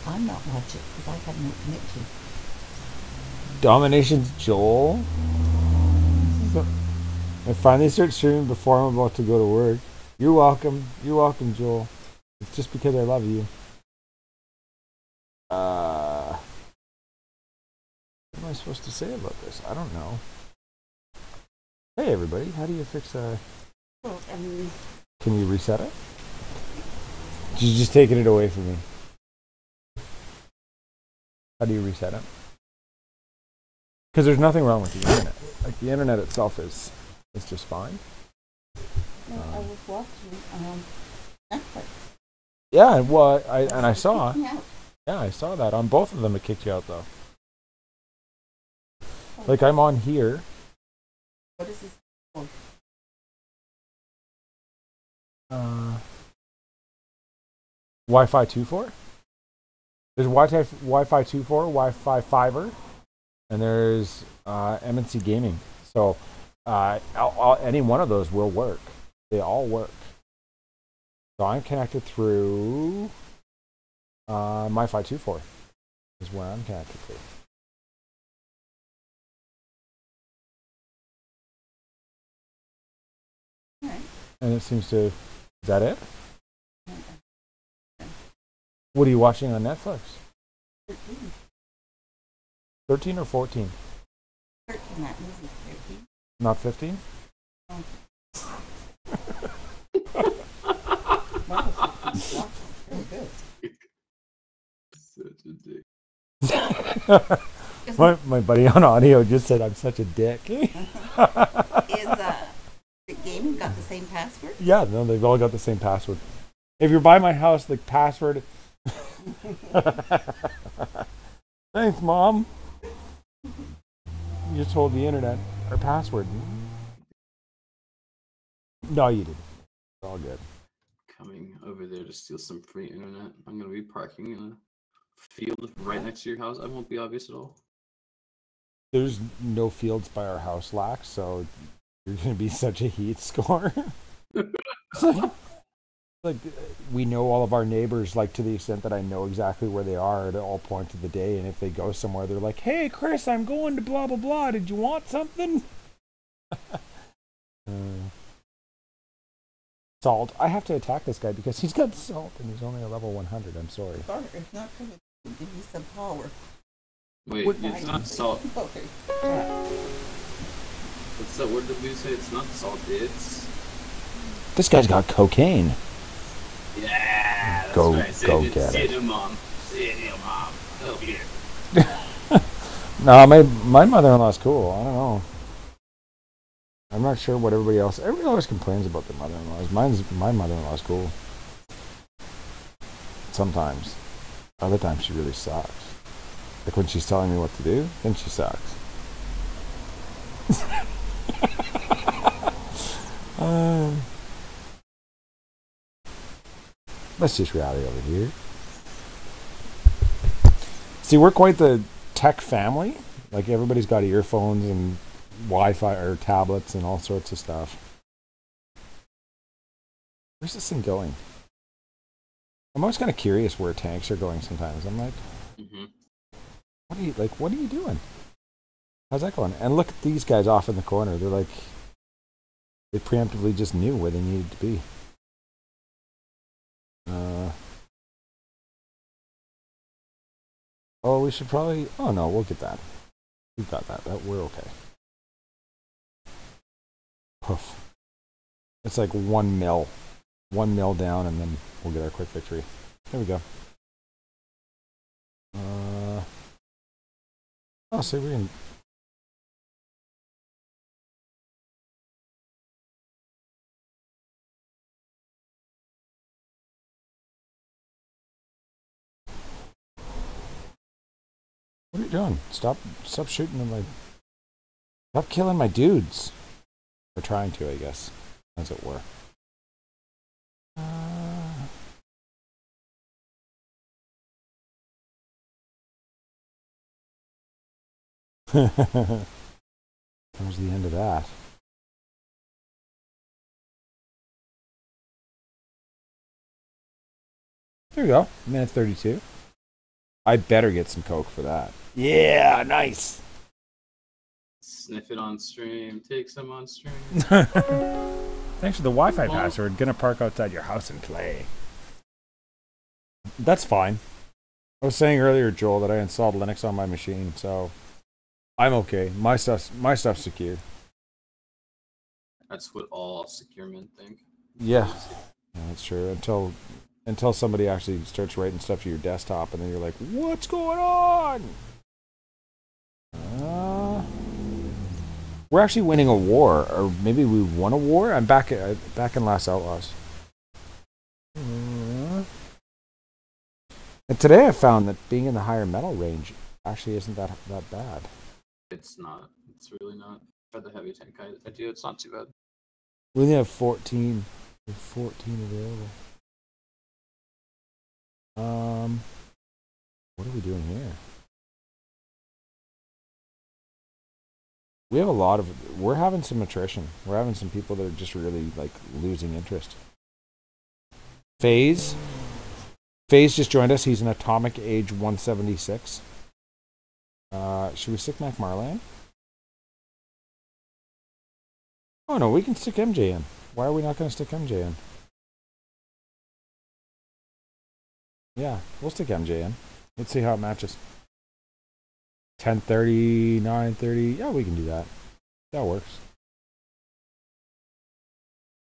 I'm not watching because I have no connection. DomiNations Joel. I finally start streaming before I'm about to go to work. You're welcome. You're welcome, Joel. It's just because I love you. What am I supposed to say about this? I don't know. Hey, everybody. How do you fix a... Well, Can you reset it? You're just taking it away from me. How do you reset it? Because there's nothing wrong with the internet. Like, the internet itself is just fine. no, I was watching Netflix. Yeah, well, I saw. Kicked me out. Yeah, I saw that. On both of them, it kicked you out, though. Like, I'm on here. What is this called? Wi-Fi 2.4? There's Wi-Fi 2.4, Wi-Fi Fiber, and there's MNC Gaming. So any one of those will work. They all work. So I'm connected through MiFi 2.4 is where I'm connected to. All right. And it seems to. Is that it? What are you watching on Netflix? 13. 13 or 14? 13, that movie, 13. Not 15? Oh. Wow, very good. Such a dick. my buddy on audio just said I'm such a dick. Is the game got the same password? Yeah, no, they've all got the same password. If you're by my house, the password. Thanks, Mom. You just told the internet our password. No, you didn't. It's all good. Coming over there to steal some free internet. I'm gonna be parking in a field right next to your house. I won't be obvious at all. There's no fields by our house, Laxx, so you're going to be such a heat score. like we know all of our neighbors, like to the extent that I know exactly where they are at all points of the day, and if they go somewhere, they're like, "Hey, Chris, I'm going to blah blah blah. Did you want something?" Salt. I have to attack this guy because he's got salt and he's only a level 100. I'm sorry. Sorry, it's not coming. Give me some power. Wait, it's not salt. Okay. What's that word that we say? It's not salt. It's This guy's got cocaine. yeah. That's Go- right. go Sit get it. your mom. Sit your mom. Help here. No, my mother-in-law's cool. I don't know. I'm not sure what everybody else. Everybody always complains about their mother-in-laws. My mother-in-law's cool. Sometimes. Other times she really sucks. Like when she's telling me what to do, then she sucks. That's just reality over here. See, we're quite the tech family. Like everybody's got earphones and Wi-Fi or tablets and all sorts of stuff. Where's this thing going? I'm always kind of curious where tanks are going sometimes. I'm like, what are you doing? How's that going? And look at these guys off in the corner. They're like, they preemptively just knew where they needed to be. Oh, we should probably. Oh no, we'll get that. We've got that. We're okay. Poof. It's like 1 mil down, and then we'll get our quick victory. There we go. Oh, see, we can. What are you doing? Stop shooting at my. Stop killing my dudes. We're trying to, I guess, as it were. That was the end of that. There we go. Minute 32. I better get some Coke for that. Yeah, nice. Sniff it on stream. Take some on stream. Thanks for the Wi-Fi password. Gonna park outside your house and play. That's fine. I was saying earlier, Joel, that I installed Linux on my machine, so I'm okay. My stuff's secure. That's what all secure men think. Yeah, that's true. Until somebody actually starts writing stuff to your desktop, and then you're like, "What's going on?" We're actually winning a war, or maybe we won a war. I'm back in Last Outlaws. And today I found that being in the higher metal range actually isn't that bad. It's not. It's really not. For the heavy tank I do, it's not too bad. We only have 14. We have 14 available. What are we doing here? We have we're having some attrition. We're having some people that are just really like losing interest. FaZe just joined us. He's an Atomic Age 176. Should we stick Mac Marlan? Oh no, we can stick MJ in. Why are we not going to stick MJ in? Yeah, we'll stick MJ in. Let's see how it matches. 10:30, 9:30. Yeah, we can do that. That works.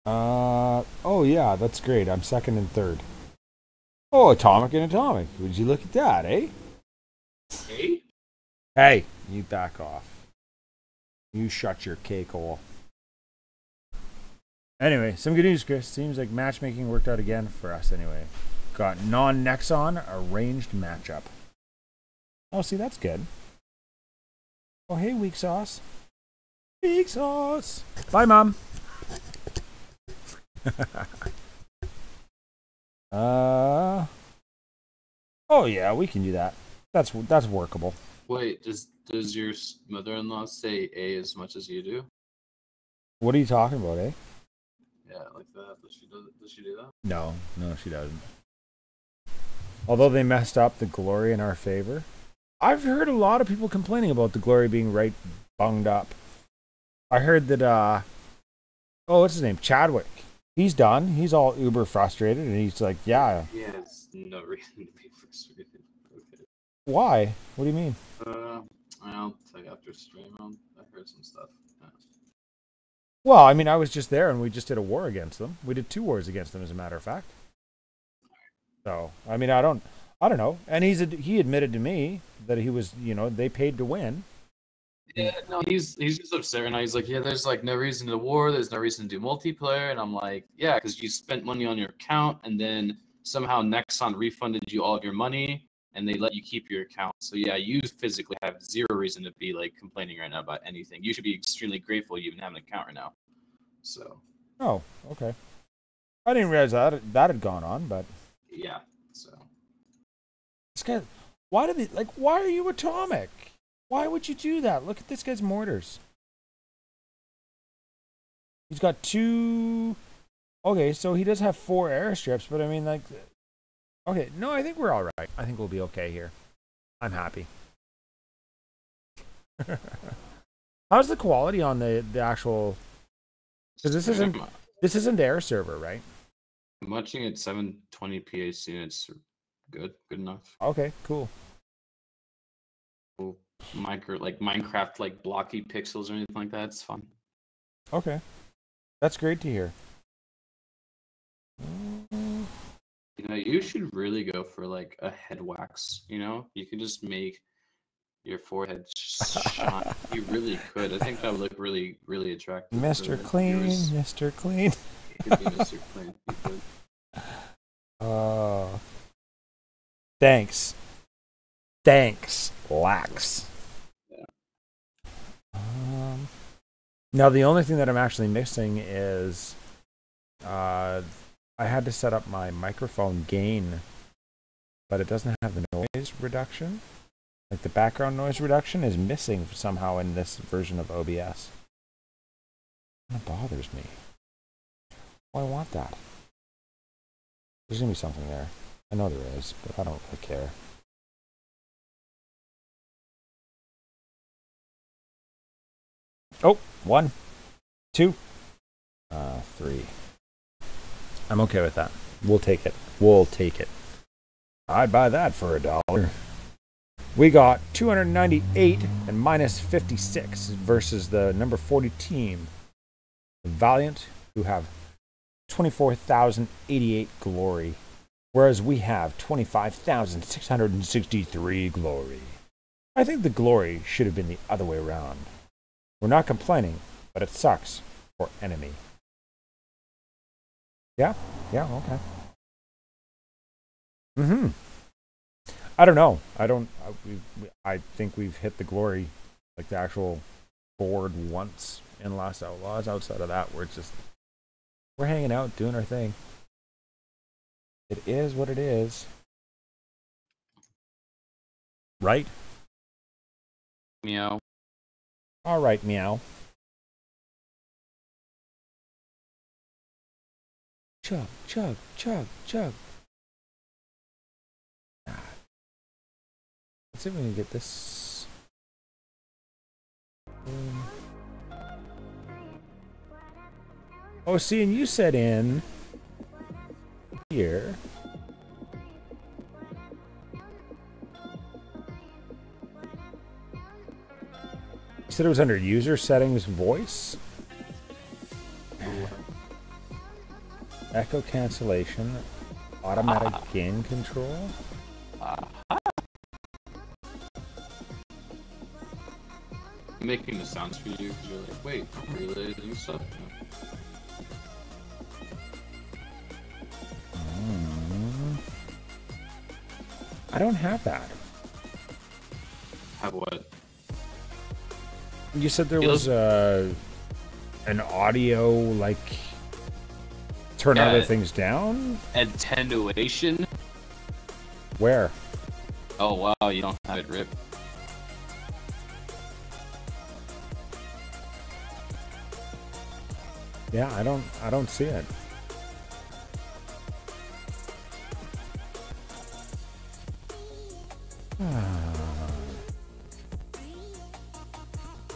Oh yeah, that's great. I'm second and third. Oh, atomic and atomic. Would you look at that, eh? Hey? Hey, you back off. You shut your cake hole. Anyway, some good news, Chris. Seems like matchmaking worked out again for us anyway. Got non-Nexon arranged matchup. Oh, see, that's good. Oh, hey, Weak Sauce. Weak Sauce. Bye, Mom. Oh yeah, we can do that. That's workable. Wait, does your mother-in-law say A as much as you do? What are you talking about, eh? Yeah, like that. Does she do that? No, she doesn't. Although they messed up the glory in our favor. I've heard a lot of people complaining about the glory being right bunged up. I heard that what's his name? Chadwick. He's done. He's all uber frustrated and he's like, yeah. He has no reason to be frustrated. Okay. Why? What do you mean? I'll tell you after stream. I heard some stuff. Yeah. Well, I mean, I was just there and we just did a war against them. We did 2 wars against them, as a matter of fact. So, I mean, I don't know. And he admitted to me that he was, they paid to win. Yeah, no, he's just upset right now. He's like, yeah, there's like no reason to war. There's no reason to do multiplayer. And I'm like, yeah, because you spent money on your account and then somehow Nexon refunded you all of your money and they let you keep your account. So yeah, you physically have zero reason to be like complaining right now about anything. You should be extremely grateful you even have an account right now. So. Oh, okay. I didn't realize that had gone on, but. Yeah. So. This guy, why are you atomic? Why would you do that? Look at this guy's mortars. He's got 2. Okay, so he does have 4 airstrips, but I mean, like, okay, no, I think we're all right. I think we'll be okay here. I'm happy. How's the quality on the actual? Because this isn't air server, right? I'm watching at 720p AC and it's good enough. Okay, cool. Minecraft like blocky pixels or anything like that. It's fun. Okay, that's great to hear. You should really go for like a head wax. You could just make your forehead shine. You really could. I think that would look really, really attractive. Mr. Clean, Mr. Clean. You could be Mr. Clean. You could. Thanks, Laxx. Yeah. Now the only thing that I'm actually missing is, I had to set up my microphone gain, but it doesn't have the noise reduction. Like the background noise reduction is missing somehow in this version of OBS. That bothers me. Well, I want that. There's gonna be something there. I know there is, but I don't really care. Oh, 1, 2, 3. I'm okay with that. We'll take it. I'd buy that for $1. We got 298 and minus 56 versus the number 40 team, Valiant, who have 24,088 glory, whereas we have 25,663 glory. I think the glory should have been the other way around. We're not complaining, but it sucks for enemy. Yeah, okay. I don't know. I think we've hit the glory, like the actual board once in Last Outlaws. Outside of that, we're hanging out, doing our thing. It is what it is. Right? Meow. All right, meow. Chug, chug, chug, chug. Let's see if we can get this. Oh, see, and you said in here. You said it was under user settings voice? Echo cancellation, automatic gain control. I'm making the sounds for you because you're like, wait, relays and stuff. I don't have that. Have what? You said there was an audio, like, turn other things down? Attenuation? Where? Oh wow, you don't have it ripped. Yeah, I don't see it.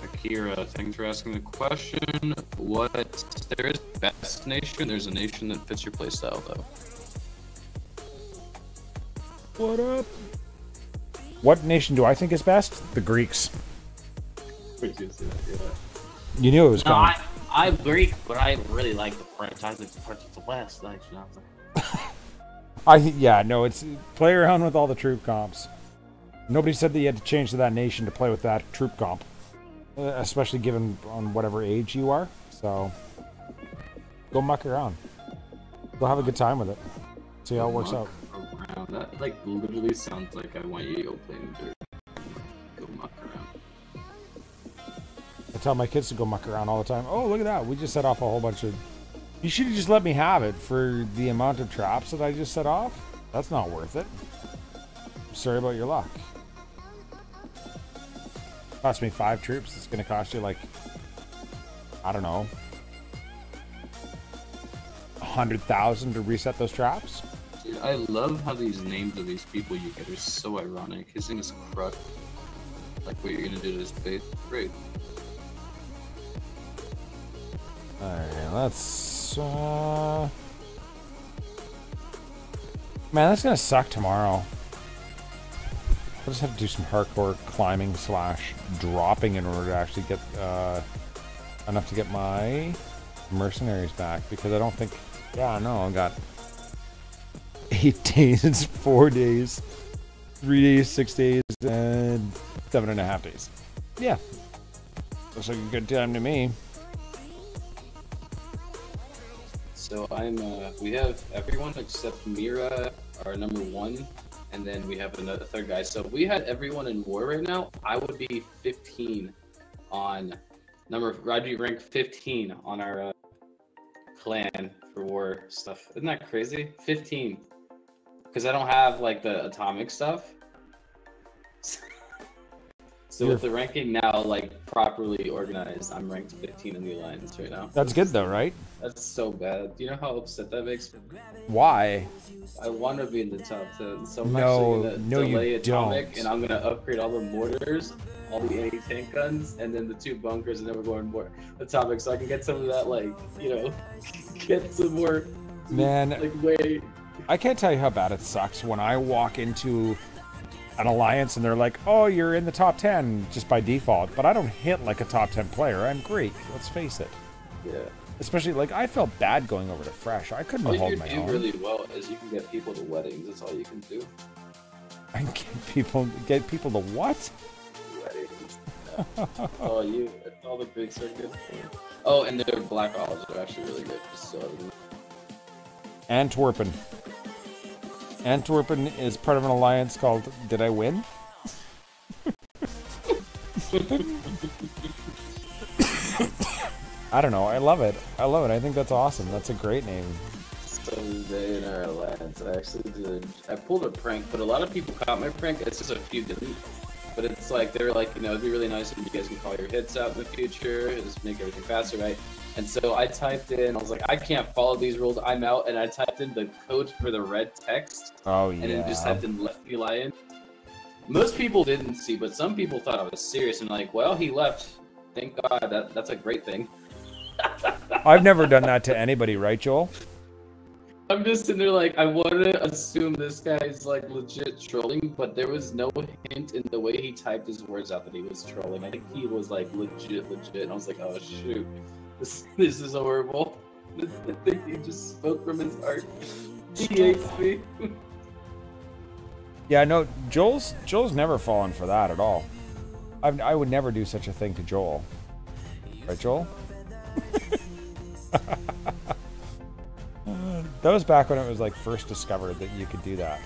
Akira, thanks for asking the question. What there is best nation? There's a nation that fits your playstyle though. What up? What nation do I think is best? The Greeks. You knew it was coming. I'm Greek, but I really like the French. I think the French is the best. Like, you know, It's play around with all the troop comps. Nobody said that you had to change to that nation to play with that troop comp, especially given on whatever age you are. So go muck around. Go have a good time with it. See how it works out. Around. That like literally sounds like I want you to go play in dirt. Go muck around. I tell my kids to go muck around all the time. Oh, look at that. We just set off a whole bunch of... You should have just let me have it for the amount of traps that I just set off. That's not worth it. Sorry about your luck. Cost me 5 troops. It's going to cost you like, I don't know, 100,000 to reset those traps. Dude, I love how these names of these people you get are so ironic. His name is Crut. Like what you're going to do to this bait. Great. Alright, let's... Man, that's gonna suck tomorrow. I'll just have to do some hardcore climbing / dropping in order to actually get enough to get my mercenaries back, because I don't think... Yeah, no, I got 8 days, 4 days, 3 days, 6 days, and 7.5 days. Yeah. Looks like a good time to me. So we have everyone except Mira, our number 1, and then we have another third guy. So if we had everyone in war right now, I would be 15 on I'd be ranked 15 on our clan for war stuff. Isn't that crazy? 15, because I don't have like the atomic stuff. So with the ranking now, like, properly organized, I'm ranked 15 in the Alliance right now. That's good though, right? That's so bad. Do you know how upset that makes me? Why? I want to be in the top 10, so I'm No, actually no, going to delay you Atomic, don't. and I'm going to upgrade all the mortars, all the anti-tank guns, and then the 2 bunkers, and then we're going more Atomic, so I can get some of that, like, you know, get some more, Man, like, way... I can't tell you how bad it sucks when I walk into an alliance and they're like, oh, you're in the top 10 just by default, but I don't hit like a top 10 player. I'm Greek, let's face it. Yeah. Especially, like, I felt bad going over to Fresh. I couldn't All hold you my can do own. really well is you can get people to weddings. That's all you can do. I get people to what? Weddings. Yeah. All the bigs are good for you. Oh, and their black olives are actually really good. So. Antwerpen. Antwerpen is part of an alliance called Did I Win? I don't know. I love it. I think that's awesome. That's a great name. Someday in our alliance, I pulled a prank, but a lot of people caught my prank. It's just a few didn't. But it's like, they were like, you know, it'd be really nice if you guys can call your hits out in the future, just make everything faster, right? And so I typed in, I was like, I can't follow these rules, I'm out, and I typed in the code for the red text. Oh, yeah. And then just typed in Lefty Lion. Most people didn't see, but some people thought I was serious and like, well, he left. Thank God, that's a great thing. I've never done that to anybody, right, Joel? I'm just sitting there like, I want to assume this guy's like legit trolling, but there was no hint in the way he typed his words out that he was trolling. I think he was like legit, and I was like, oh shoot, this is horrible. I think he just spoke from his heart. He hates me. Yeah, no, Joel's never fallen for that at all. I would never do such a thing to Joel. Right, Joel? That was back when it was like first discovered that you could do that.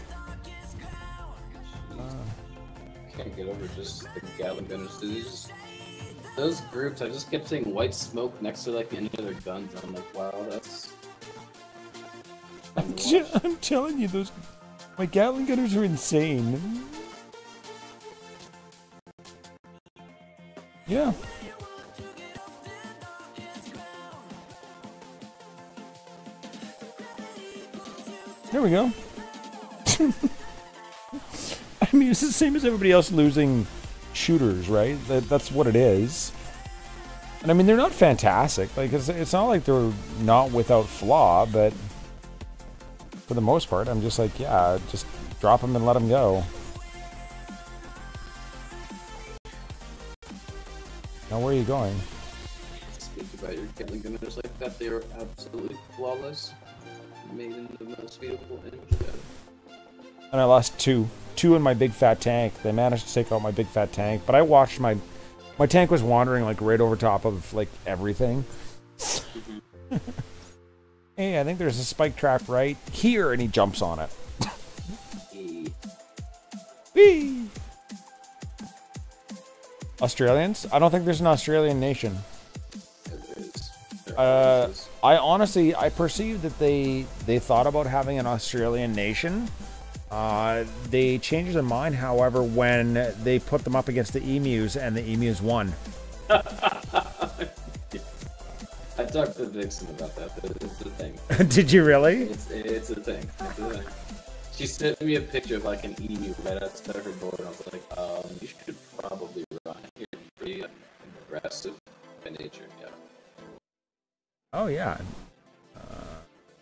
Can't get over just the Gatling gunners. Those groups, I just kept seeing white smoke next to like the end of their guns. I'm like, wow, that's. I'm telling you, my Gatling gunners are insane. Yeah. There we go. I mean, it's the same as everybody else losing shooters, right? That's what it is. And I mean, they're not fantastic. Like, it's not like they're not without flaw, but for the most part, I'm just like, yeah, just drop them and let them go. Now, where are you going? Speak about your Gatling gunners like that. They are absolutely flawless. Made in the most beautiful image. And I lost two in my big fat tank. They managed to take out my big fat tank, but I watched my tank was wandering like right over top of like everything. Hey, I think there's a spike trap right here, and he jumps on it. Whee! Australians? I don't think there's an Australian nation. I perceive that they thought about having an Australian nation. They changed their mind, however, when they put them up against the emus, and the emus won. I talked to Vixen about that. It's a thing. Did you really? It's a thing. It's a thing. She sent me a picture of like an emu right outside her door, and I was like, you should probably run. You're pretty aggressive by nature, yeah. Oh, yeah.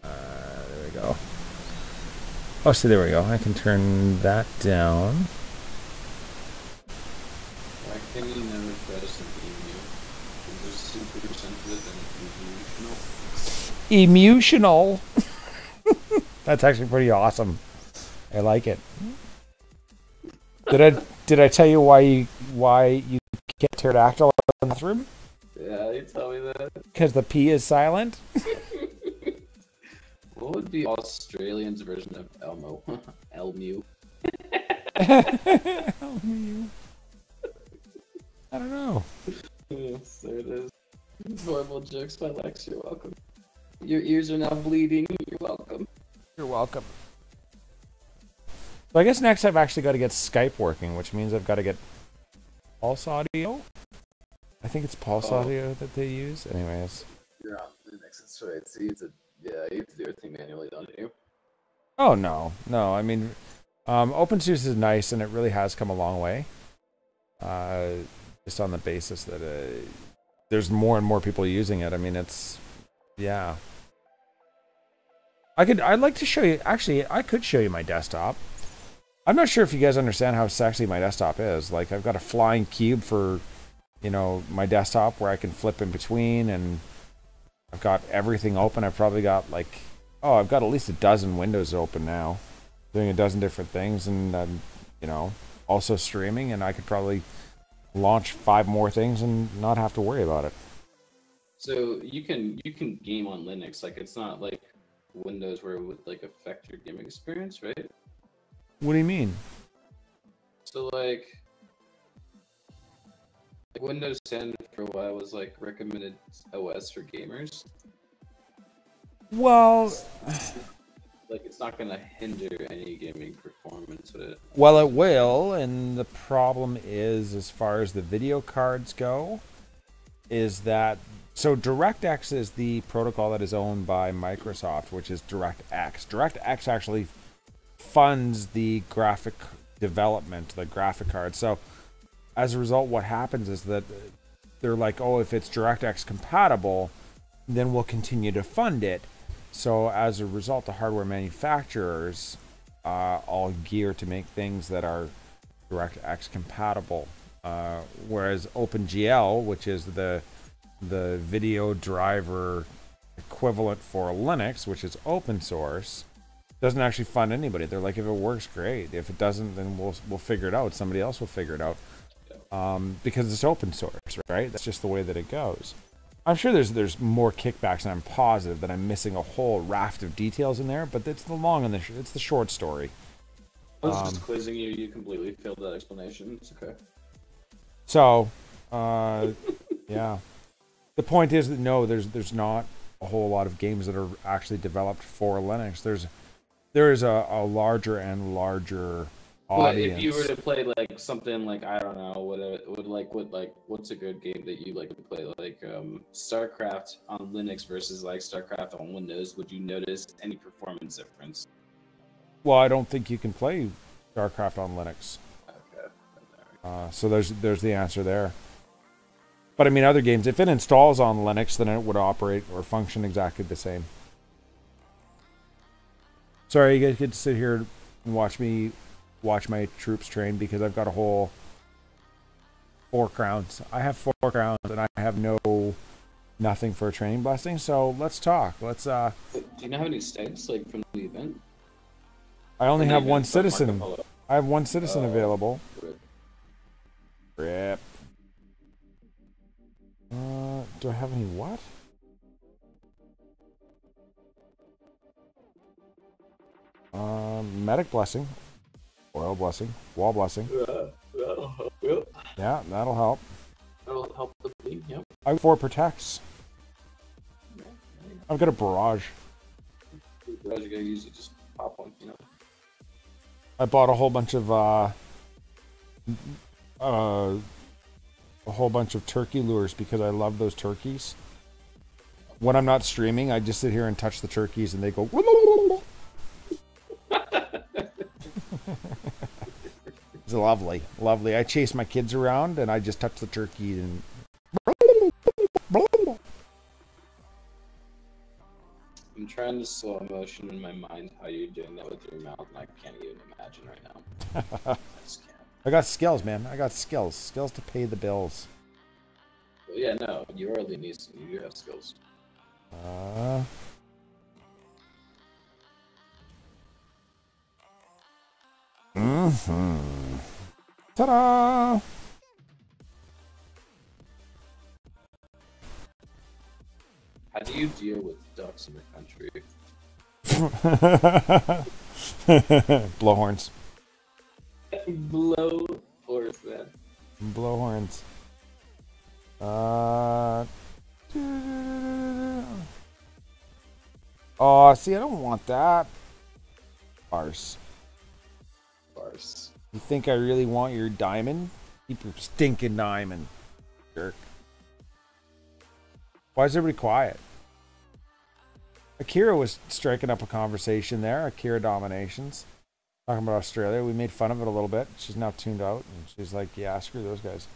There we go. Oh, see, there we go. I can turn that down. Why can you never trust an emu? They're super sensitive and emotional. Emotional. That's actually pretty awesome. I like it. Did I tell you why you can't pterodactyl in the bathroom? Yeah, you tell me that. Because the P is silent. What would be Australian's version of Elmo? Elmu. Elmu. I don't know. Yes, there it is. Horrible jokes by Laxx. You're welcome. Your ears are now bleeding. You're welcome. You're welcome. So I guess next I've actually got to get Skype working, which means I've got to get Pulse Audio. I think it's Pulse Audio that they use. Anyways. Yeah, that's right. See, you have to do everything manually, don't you? Oh, no. I mean, OpenSUSE is nice, and it really has come a long way. Just on the basis that there's more and more people using it. I mean, it's, yeah. I'd like to show you, actually, I could show you my desktop. I'm not sure if you guys understand how sexy my desktop is. Like, I've got a flying cube for, my desktop where I can flip in between, and I've got everything open. I've probably got I've got at least a dozen windows open now, doing a dozen different things, and also streaming, and I could probably launch 5 more things and not have to worry about it. So you can game on Linux. Like, it's not like Windows where it would like affect your gaming experience, right? What do you mean? So like Windows 10 for a while was like recommended OS for gamers. Well, like, it's not gonna hinder any gaming performance with it. Well, it will, and the problem is, as far as the video cards go, is that DirectX is the protocol that is owned by Microsoft, which is DirectX. DirectX actually funds the graphic development, the graphic card. So as a result, what happens is that they're like, oh, if it's DirectX compatible, then we'll continue to fund it. So as a result, the hardware manufacturers all gear to make things that are DirectX compatible. Whereas OpenGL, which is the video driver equivalent for Linux, which is open source, doesn't actually fund anybody. They're like, if it works, great. If it doesn't, then we'll figure it out. Somebody else will figure it out. Because it's open source, right? That's just the way that it goes. I'm sure there's more kickbacks, and I'm positive that I'm missing a whole raft of details in there. But it's the long and it's the short story. I was just quizzing you. You completely failed that explanation. It's okay. So, yeah. The point is that no, there's not a whole lot of games that are actually developed for Linux. There is a larger and larger audience. But if you were to play like something like, I don't know, what's a good game that you like to play, like StarCraft on Linux versus like StarCraft on Windows, would you notice any performance difference? Well, I don't think you can play StarCraft on Linux. Okay. So there's the answer there. But I mean, other games, if it installs on Linux, then it would operate or function exactly the same. Sorry, you guys get to sit here and watch my troops train because I've got a whole 4 crowns. I have 4 crowns and I have nothing for a training blessing. So let's talk. Let's. Do you know how many stakes like from the event? I only have 1 citizen. I have 1 citizen available. Rip. Do I have any what? Medic blessing, oil blessing, wall blessing. That'll help. Yep. Yeah, that'll help. That'll help the bleed. Yep. I have 4 protects. I've got a barrage. Barrage, you gotta use it. Just pop one. You know. I bought a whole bunch of turkey lures because I love those turkeys. When I'm not streaming, I just sit here and touch the turkeys, and they go. It's lovely, lovely. I chase my kids around, and I just touch the turkey and. I'm trying to slow motion in my mind how you're doing that with your mouth, and I can't even imagine right now. I just can't. I got skills, man. I got skills. Skills to pay the bills. Well, yeah, no, you are Liam Neeson. You do have skills. Ta-da! How do you deal with ducks in your country? Blow horns. Blow horns, man. Blow horns. Oh, see, I don't want that. Farce. Farce. You think I really want your diamond? Keep your stinking diamond, jerk. Why is everybody quiet? Akira was striking up a conversation there. Akira DomiNations. Talking about Australia. We made fun of it a little bit. She's now tuned out. And she's like, yeah, screw those guys.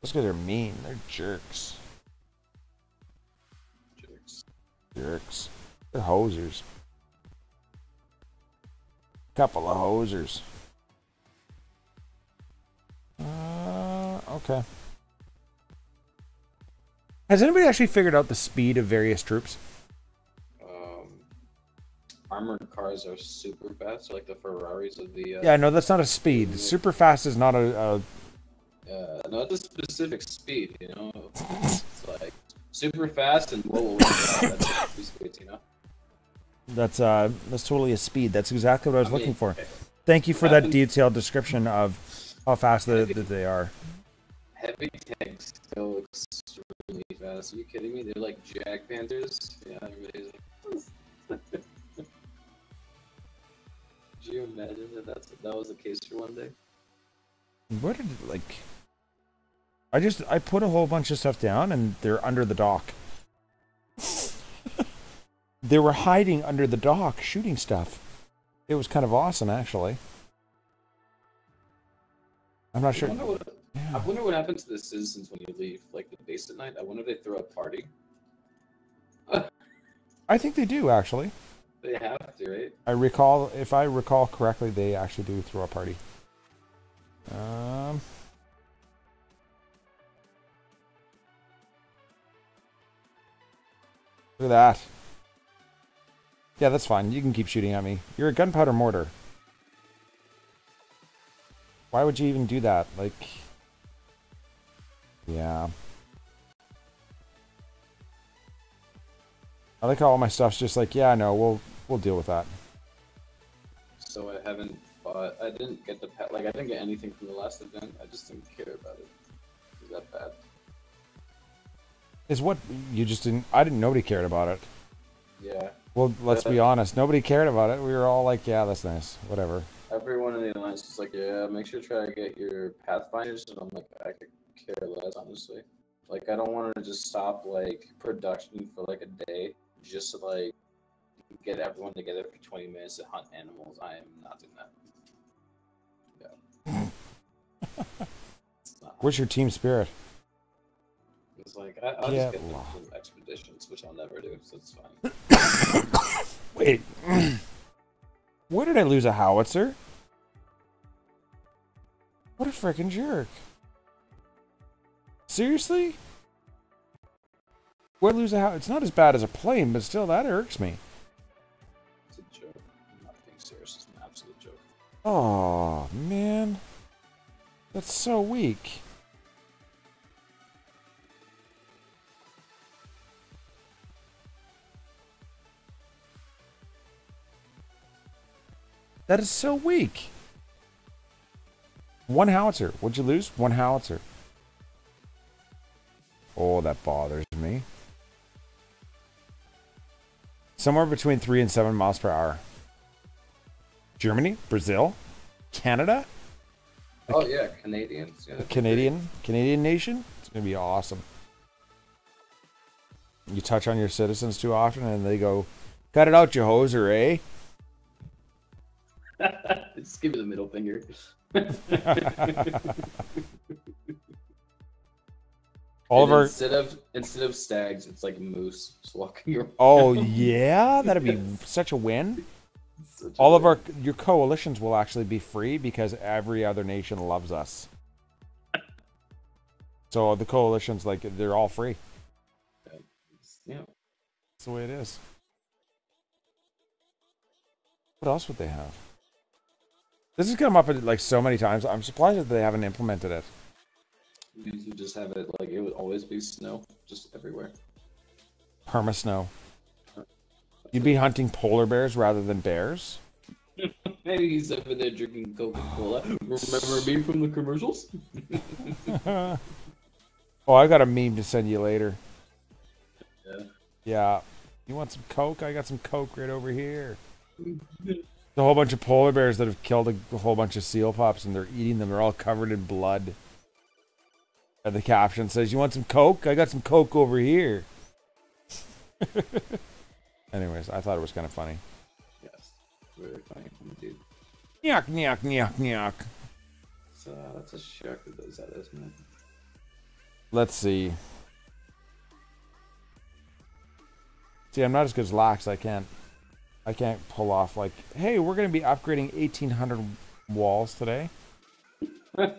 Those guys are mean. They're jerks. Jerks. They're hosers. Couple of hosers. Okay. Has anybody actually figured out the speed of various troops? Armored cars are super fast, like the Ferraris of the. Yeah, no, that's not a speed. Super fast is not a. No, it's a specific speed, you know. It's like super fast and whoa, that's basically, you know. That's totally a speed. That's exactly what I was looking for. Thank you for that detailed description of how fast that they are. Heavy tanks go extremely fast. Are you kidding me? They're like Jack Panthers. Yeah, everybody's like. Could you imagine that was the case for one day? What did like? I put a whole bunch of stuff down, and they're under the dock. They were hiding under the dock, shooting stuff. It was kind of awesome, actually. I'm not sure. I wonder what happens to the citizens when you leave, like the base at night. I wonder if they throw a party. I think they do actually. They have to, right? If I recall correctly, they actually do throw a party. Look at that. Yeah, that's fine. You can keep shooting at me. You're a gunpowder mortar. Why would you even do that? Like, yeah. I like how all my stuff's just like, yeah, no, we'll deal with that. So I haven't bought. I didn't get the pet. Like I didn't get anything from the last event. I just didn't care about it. Is that bad? Is what you just didn't? I didn't. Nobody cared about it. Yeah. Well, let's be honest. Nobody cared about it. We were all like, yeah, that's nice. Whatever. Everyone in the alliance was like, yeah, make sure to try to get your pathfinders. And I'm like, I could care less, honestly. Like, I don't want to just stop like production for like a day just to like get everyone together for 20 minutes to hunt animals. I am not doing that. Yeah. Where's your team spirit? It's like I'll Yeah, just get them from expeditions, which I'll never do, so it's fine. Wait. Where did I lose a howitzer? What a freaking jerk. Seriously? Where lose a howitzer? It's not as bad as a plane, but still, that irks me. It's a joke. I'm not being serious. It's an absolute joke. Oh, man. That's so weak. That is so weak. One howitzer. What'd you lose? One howitzer. Oh, that bothers me. Somewhere between 3 and 7 miles per hour. Germany? Brazil? Canada? Oh yeah, Canadians. Yeah, Canadian nation? It's going to be awesome. You touch on your citizens too often and they go, cut it out, you hoser, eh? Just give me the middle finger. Instead of stags, it's like moose just walking around. Oh yeah, that'd be such a win. All of your coalitions will actually be free because every other nation loves us. So the coalitions, like, they're all free. Yeah, That's the way it is. What else would they have? This has come up like so many times. I'm surprised that they haven't implemented it. you just have it like it would always be snow, just everywhere. Perma snow. You'd be hunting polar bears rather than bears. Maybe he's over there drinking Coca-Cola. Remember me from the commercials? Oh, I got a meme to send you later. Yeah. Yeah. You want some Coke? I got some Coke right over here. A whole bunch of polar bears that have killed a whole bunch of seal pups and they're eating them. They're all covered in blood. And the caption says, you want some Coke? I got some Coke over here. Anyways, I thought it was kind of funny. Yes. Very funny, dude. Nyok, nyok, nyok, nyok. So that's a shark that does that, isn't it? Let's see. See, I'm not as good as Laxx. I can't pull off like, hey, we're going to be upgrading 1,800 walls today.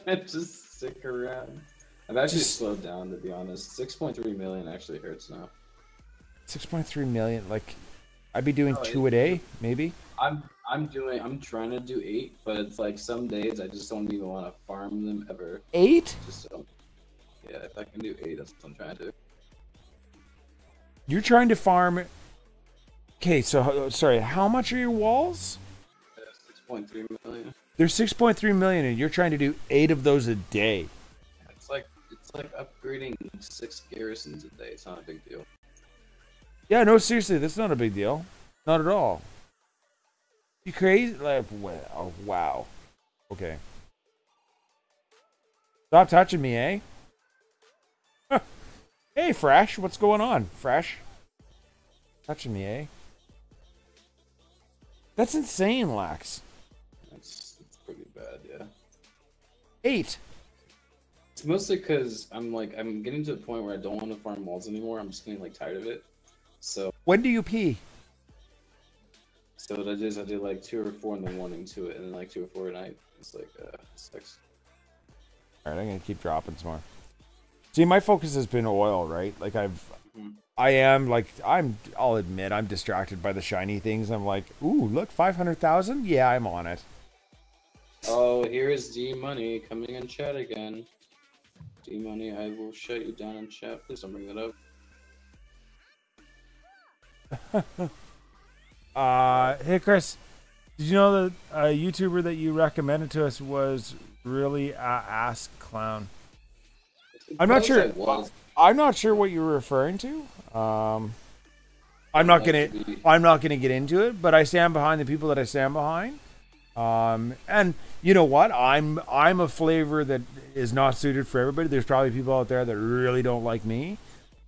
Just stick around. I've actually slowed down, to be honest. 6.3 million actually hurts now. 6.3 million, like, I'd be doing 2 a day, maybe. I'm trying to do 8, but it's like some days I just don't even want to farm them ever. 8? Just so, yeah, if I can do 8, that's what I'm trying to do. You're trying to farm. Okay, so sorry, how much are your walls? 6.3 million. They're 6.3 million, and you're trying to do 8 of those a day. It's like upgrading 6 garrisons a day. It's not a big deal. Yeah, no, seriously, that's not a big deal. Not at all. You crazy? Like, oh, wow. Okay. Stop touching me, eh? Hey, Fresh, what's going on? Fresh? Touching me, eh? That's insane, Laxx. It's pretty bad, yeah. 8. It's mostly because I'm getting to the point where I don't want to farm walls anymore. I'm just getting like tired of it. So When do you pee? So what I did is I did like 2 or 4 in the morning to it, and then like 2 or 4 at night. It's like 6. All right, I'm gonna keep dropping some more. See, my focus has been oil, right? Like I'll admit, I'm distracted by the shiny things. I'm like, ooh, look, 500,000. Yeah, I'm on it. Oh, here is D Money coming in chat again. D Money, I will shut you down in chat. Please don't bring that up. Hey Chris, did you know that a YouTuber that you recommended to us was really ass clown? I'm not sure. I'm not sure what you're referring to. I'm not gonna get into it, but I stand behind the people that I stand behind. And you know what? I'm a flavor that is not suited for everybody. There's probably people out there that really don't like me.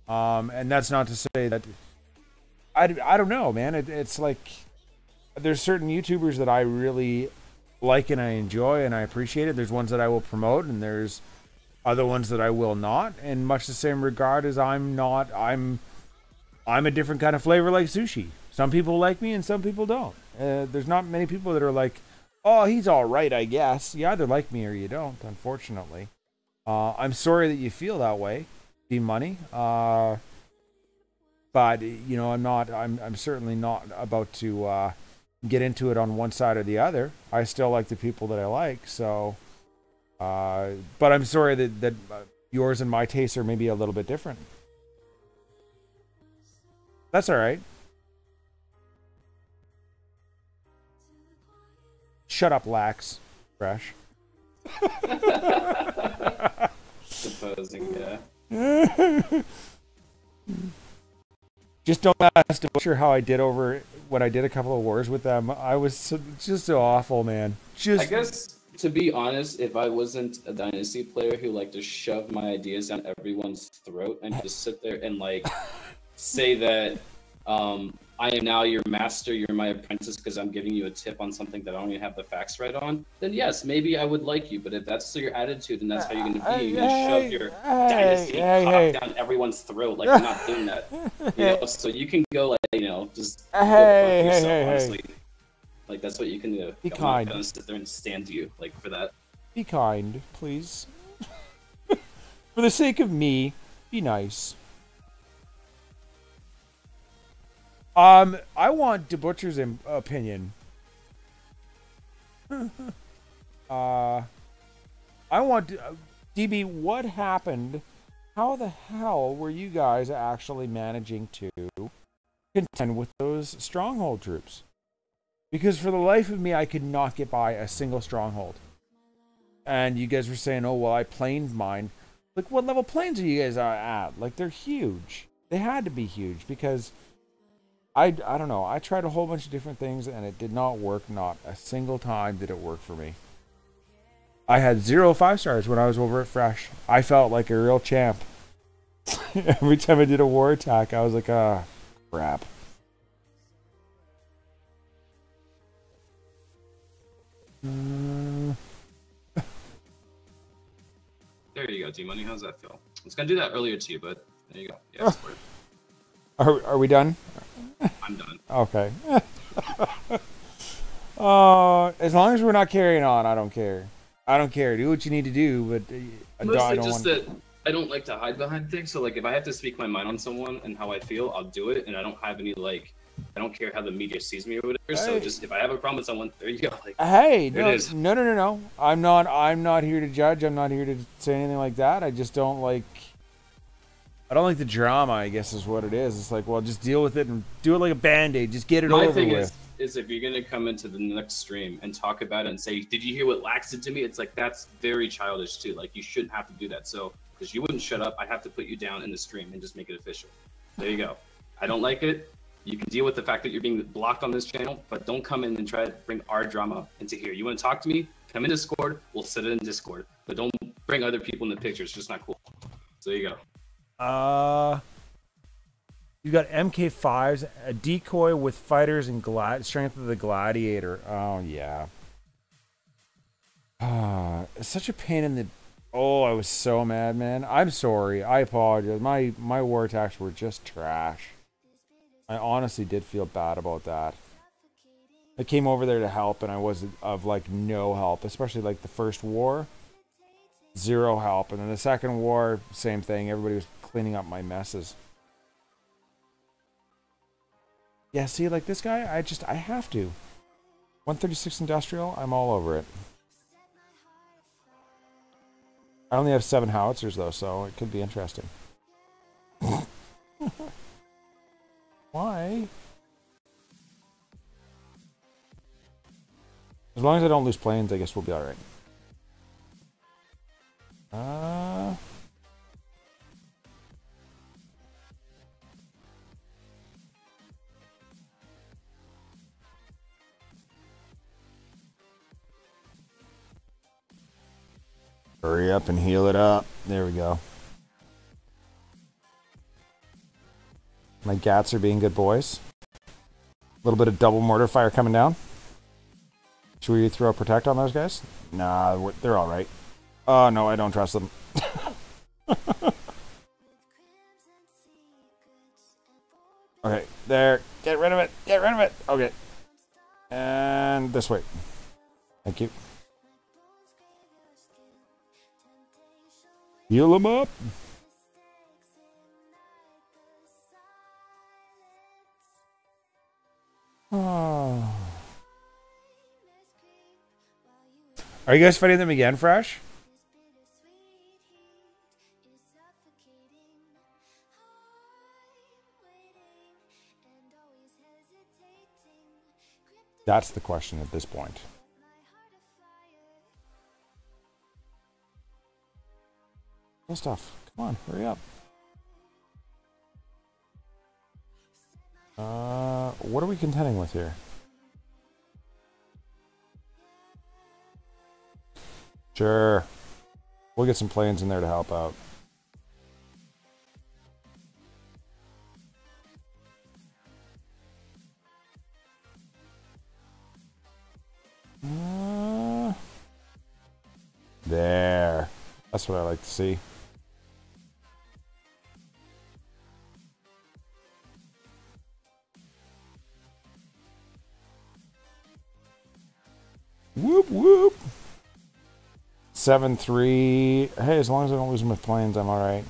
And that's not to say that I don't know, man. It's like there's certain YouTubers that I really like and I enjoy and I appreciate it. There's ones that I will promote and there's other ones that I will not. In much the same regard as I'm a different kind of flavor like sushi. Some people like me and some people don't. There's not many people that are like, oh, he's all right, I guess. You either like me or you don't, unfortunately. I'm sorry that you feel that way, D-Money. But, you know, I'm certainly not about to get into it on one side or the other. I still like the people that I like, so... but I'm sorry that yours and my tastes are maybe a little bit different. That's all right. Shut up, Laxx. Fresh. Supposing, yeah. Just don't ask to butcher how I did over when I did a couple of wars with them. I was just so awful, man. I guess, to be honest, if I wasn't a Dynasty player who liked to shove my ideas down everyone's throat and just sit there and like say that I am now your master, you're my apprentice because I'm giving you a tip on something that I don't even have the facts right on, then yes, maybe I would like you. But if that's your attitude and that's how you're going to be, you're going to shove your Dynasty cock down everyone's throat. Like, you're not doing that. You know? So you can go, like, you know, just go fuck yourself, honestly. Like, that's what you can do. Be kind. I'm not going to sit there and stand you, like, for that. Be kind, please. For the sake of me, be nice. I want the Butcher's opinion. I want DB. What happened? How the hell were you guys actually managing to contend with those stronghold troops? Because for the life of me, I could not get by a single stronghold. And you guys were saying, "Oh well, I planed mine." Like, what level planes are you guys at? Like, they're huge. They had to be huge because. I don't know. I tried a whole bunch of different things and it did not work. Not a single time did it work for me. I had 0 5-stars when I was over at Fresh. I felt like a real champ. Every time I did a war attack, I was like, ah, crap. There you go, D-Money. How's that feel? I was going to do that earlier to you, but there you go. Yeah, support. Are we done? I'm done. Okay. As long as we're not carrying on, I don't care. I don't care. Do what you need to do, but mostly just that I don't like to hide behind things. So like, if I have to speak my mind on someone and how I feel, I'll do it, and I don't have any like. I don't care how the media sees me or whatever. Hey. So just if I have a problem with someone, there you go. Like, hey, no. I'm not here to judge. I'm not here to say anything like that. I just don't like. I don't like the drama, I guess is what it is. It's like, well, just deal with it and do it like a Band-Aid. Just get it over with. My thing is if you're going to come into the next stream and talk about it and say, did you hear what Laxx did to me? It's like, that's very childish too. Like, you shouldn't have to do that. So, because you wouldn't shut up, I have to put you down in the stream and just make it official. There you go. I don't like it. You can deal with the fact that you're being blocked on this channel, but don't come in and try to bring our drama into here. You want to talk to me? Come in Discord. We'll sit in Discord. But don't bring other people in the picture. It's just not cool. So there you go. You got MK5s, a decoy with fighters and strength of the gladiator. Oh yeah. It's such a pain in the. Oh, I was so mad, man. I'm sorry. I apologize. My war attacks were just trash. I honestly did feel bad about that. I came over there to help, and I was of like no help, especially like the first war, zero help, and then the second war, same thing. Everybody was cleaning up my messes. Yeah, see, like this guy, I have to. 136 industrial, I'm all over it. I only have 7 howitzers though, so it could be interesting. Why? As long as I don't lose planes, I guess we'll be alright. Hurry up and heal it up. There we go. My gats are being good boys. A little bit of double mortar fire coming down. Should we throw a protect on those guys? Nah, they're alright. Oh, no, I don't trust them. Okay, there. Get rid of it. Get rid of it. Okay. And this way. Thank you. Heal them up. Oh. Are you guys fighting them again, Fresh? That's the question at this point. Cool stuff. Come on, hurry up. What are we contending with here? Sure. We'll get some planes in there to help out. There. That's what I like to see. Whoop whoop. 7-3. Hey, as long as I don't lose my planes, I'm alright.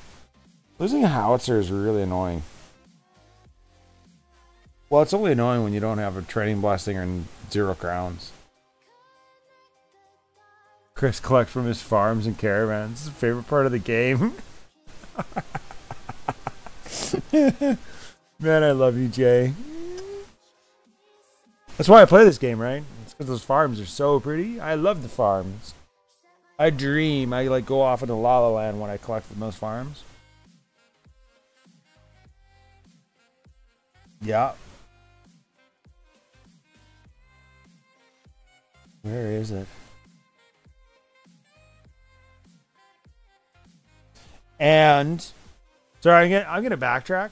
Losing a howitzer is really annoying. Well, it's only annoying when you don't have a training blessing and 0 crowns. Chris collects from his farms and caravans. It's his favorite part of the game. Man, I love you, Jay. That's why I play this game, right? It's because those farms are so pretty. I love the farms. I dream. I like go off into La La Land when I collect from those farms. Yeah. Where is it? And sorry, I'm gonna backtrack.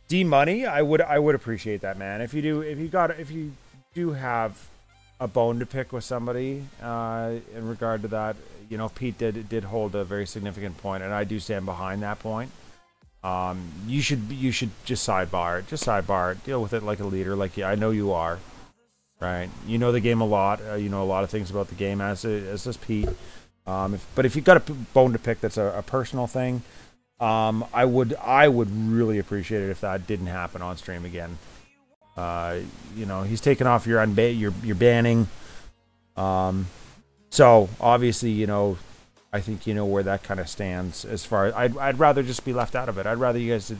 D Money, I would appreciate that, man. If you do have a bone to pick with somebody in regard to that, you know, Pete did hold a very significant point, and I do stand behind that point. You should just sidebar it. Just sidebar it. Deal with it like a leader, like I know you are. Right? You know the game a lot. You know a lot of things about the game, as does Pete. But if you've got a bone to pick that's a personal thing, I would really appreciate it if that didn't happen on stream again. You know, he's taken off your banning. So obviously, you know, I think you know where that kind of stands as far as I'd rather just be left out of it. I'd rather you guys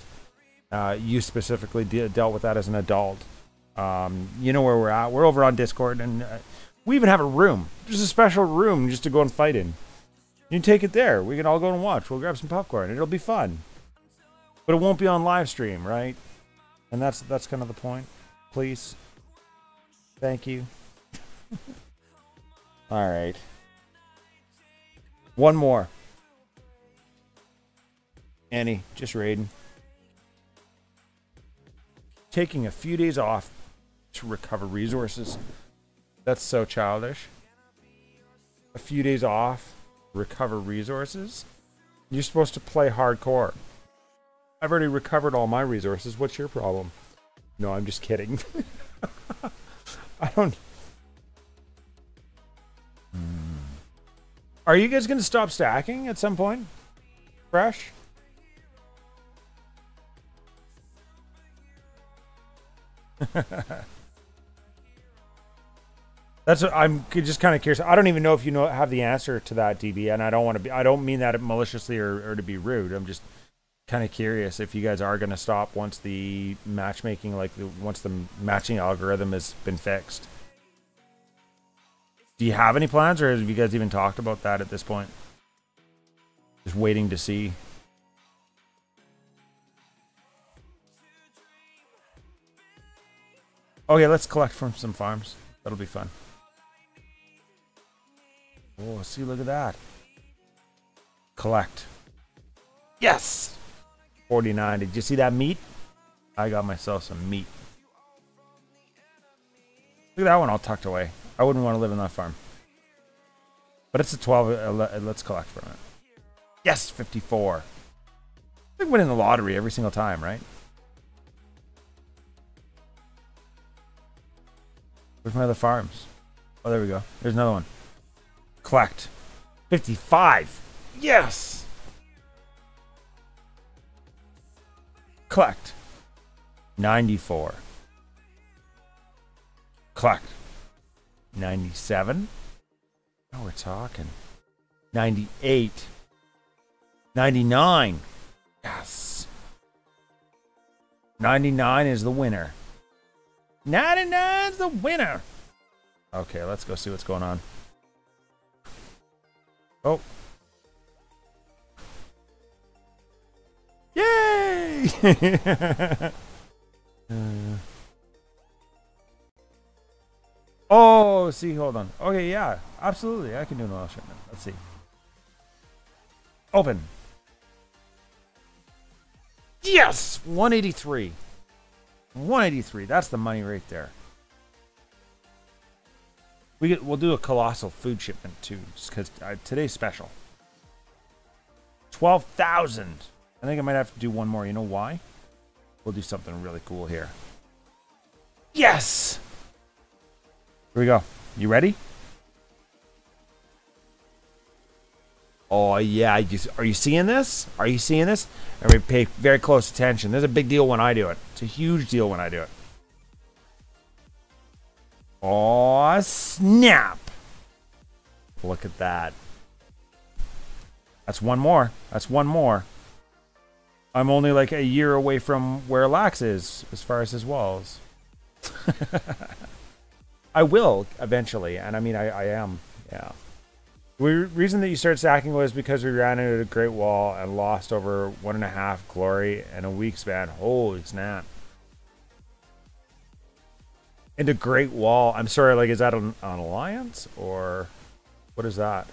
you specifically dealt with that as an adult. You know where we're at. We're over on Discord, and we even have a room. There's a special room just to go and fight in. You can take it there. We can all go and watch. We'll grab some popcorn. It'll be fun. But it won't be on live stream, right? And that's kind of the point. Please. Thank you. All right. One more. Annie, just raiding. Taking a few days off to recover resources. That's so childish. A few days off, recover resources. You're supposed to play hardcore. I've already recovered all my resources. What's your problem? No, I'm just kidding. I don't... Are you guys going to stop stacking at some point? Fresh? That's what I'm just kind of curious. I don't even know if you have the answer to that, DB, and I don't want to be. I don't mean that maliciously or to be rude. I'm just kind of curious if you guys are going to stop once the matchmaking, once the matching algorithm has been fixed. Do you have any plans, or have you guys even talked about that at this point? Just waiting to see. Okay, let's collect from some farms. That'll be fun. Oh, see, look at that. Collect. Yes! 49. Did you see that meat? I got myself some meat. Look at that one all tucked away. I wouldn't want to live in that farm. But it's a 12. Let's collect from it. Yes, 54. I think winning the lottery every single time, right? Where's my other farms? Oh, there we go. There's another one. Collect. 55. Yes! Collect. 94. Collect. 97. Oh, we're talking. 98. 99. Yes. 99 is the winner. 99's the winner. Okay, let's go see what's going on. Oh. Yay! Oh, see, hold on. Okay, yeah, absolutely. I can do an oil shipment. Let's see. Open. Yes! 183. 183. That's the money right there. We'll do a colossal food shipment too, because today's special. 12,000. I think I might have to do one more. You know why? We'll do something really cool here. Yes! Here we go. You ready? Oh, yeah. Are you seeing this? Are you seeing this? Everybody pay very close attention. There's a big deal when I do it. It's a huge deal when I do it. Oh, snap. Look at that. That's one more. That's one more. I'm only like a year away from where Laxx is as far as his walls. I will eventually, and I mean, I am, yeah. The reason that you started stacking was because we ran into a Great Wall and lost over 1.5 glory in a week span. Holy snap. Into Great Wall. I'm sorry, like, is that an alliance? Or what is that?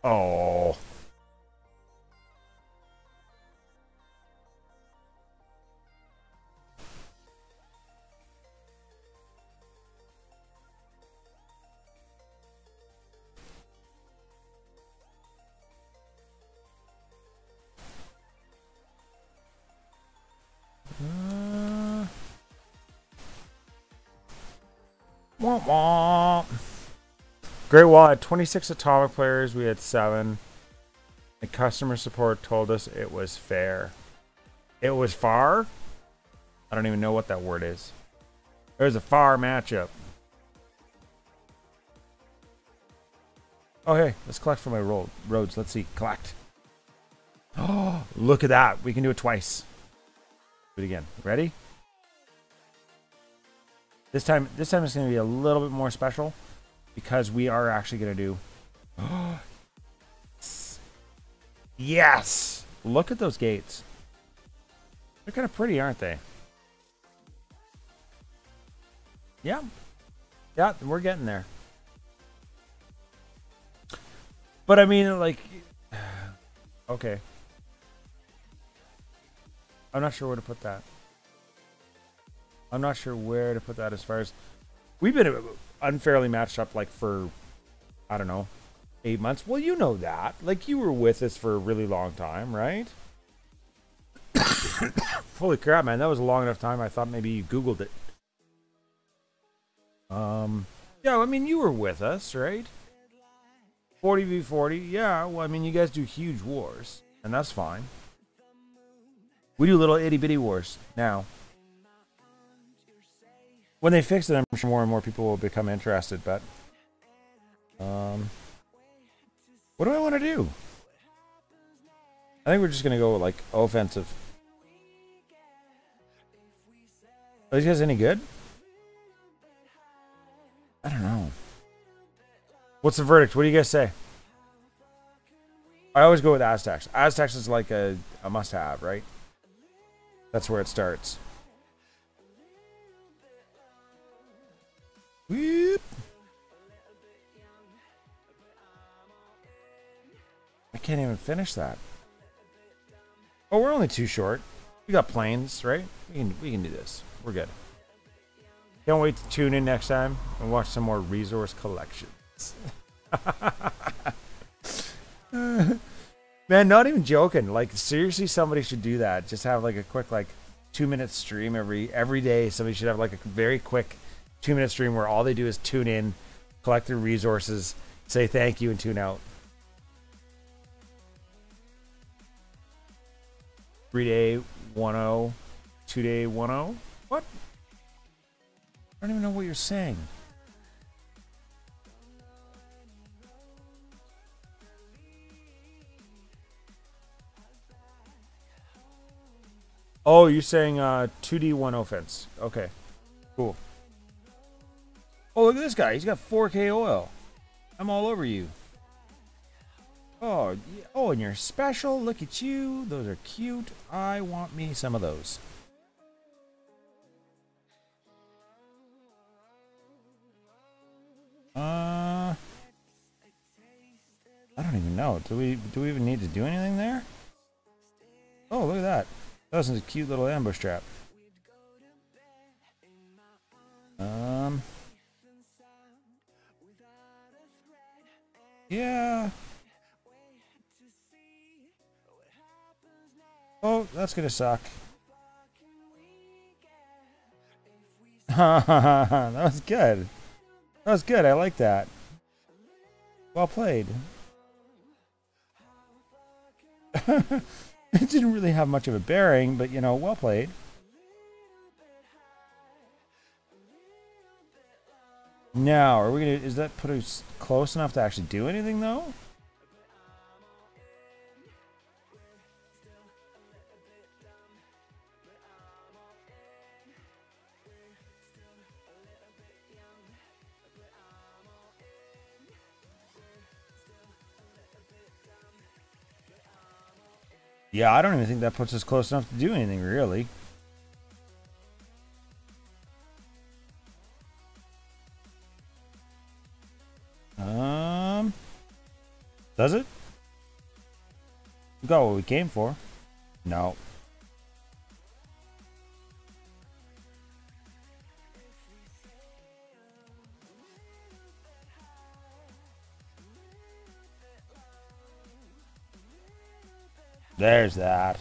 Oh. Womp womp. Great Wall had 26 atomic players. We had 7. And customer support told us it was fair. It was far? I don't even know what that word is. It was a far matchup. Oh, hey, let's collect from my roads. Let's see. Collect. Oh, look at that. We can do it twice. Do it again. Ready? This time it's going to be a little bit more special because we are actually going to do... Yes! Look at those gates. They're kind of pretty, aren't they? Yeah. Yeah, we're getting there. But I mean, like... Okay. I'm not sure where to put that. I'm not sure where to put that as far as... We've been unfairly matched up like for, I don't know, 8 months. Well, you know that. Like, you were with us for a really long time, right? Holy crap, man. That was a long enough time. I thought maybe you Googled it. Yeah, I mean, you were with us, right? 40v40. Yeah, well, I mean, you guys do huge wars, and that's fine. We do little itty-bitty wars now. When they fix it, I'm sure more and more people will become interested, but... what do I want to do? I think we're just going to go, like, offensive. Are these guys any good? I don't know. What's the verdict? What do you guys say? I always go with Aztecs. Aztecs is like a must-have, right? That's where it starts. Whoop. I can't even finish that. Oh, we're only too short. We got planes, right? We can do this. We're good. Can't wait to tune in next time and watch some more resource collections. Man, not even joking. Like, seriously, somebody should do that. Just have like a quick, like, 2-minute stream every day. Somebody should have like a very quick 2-minute stream where all they do is tune in, collect their resources, say thank you, and tune out. 3-day 1-0, 2-day 1-0. What? I don't even know what you're saying. Oh, you're saying 2D 1 offense. Okay, cool. Oh, look at this guy. He's got 4K oil. I'm all over you. Oh, yeah. Oh, and you're special. Look at you. Those are cute. I want me some of those. I don't even know. Do we even need to do anything there? Oh, look at that. That was a cute little ambush trap. Yeah. Oh, that's gonna suck. That was good. That was good. I like that. Well played. It didn't really have much of a bearing, but, you know, well played. Now, are we gonna... Is that put us close enough to actually do anything, though? Yeah, I don't even think that puts us close enough to do anything, really. Does it? We got what we came for. No. There's that.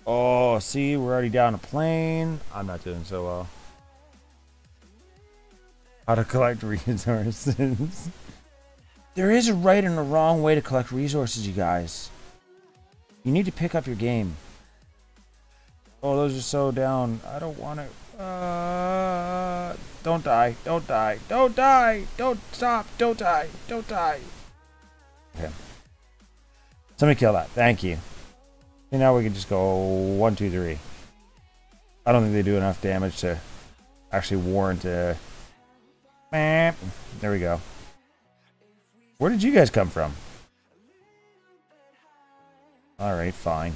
Oh, see, we're already down a plane. I'm not doing so well. How to collect resources. There is a right and a wrong way to collect resources, you guys. You need to pick up your game. Oh, those are so down. I don't want to... don't die. Don't die. Don't die. Don't stop. Don't die. Don't die. Okay. Somebody kill that. Thank you. And now we can just go 1, 2, 3. I don't think they do enough damage to actually warrant a... There we go. Where did you guys come from? Alright, fine.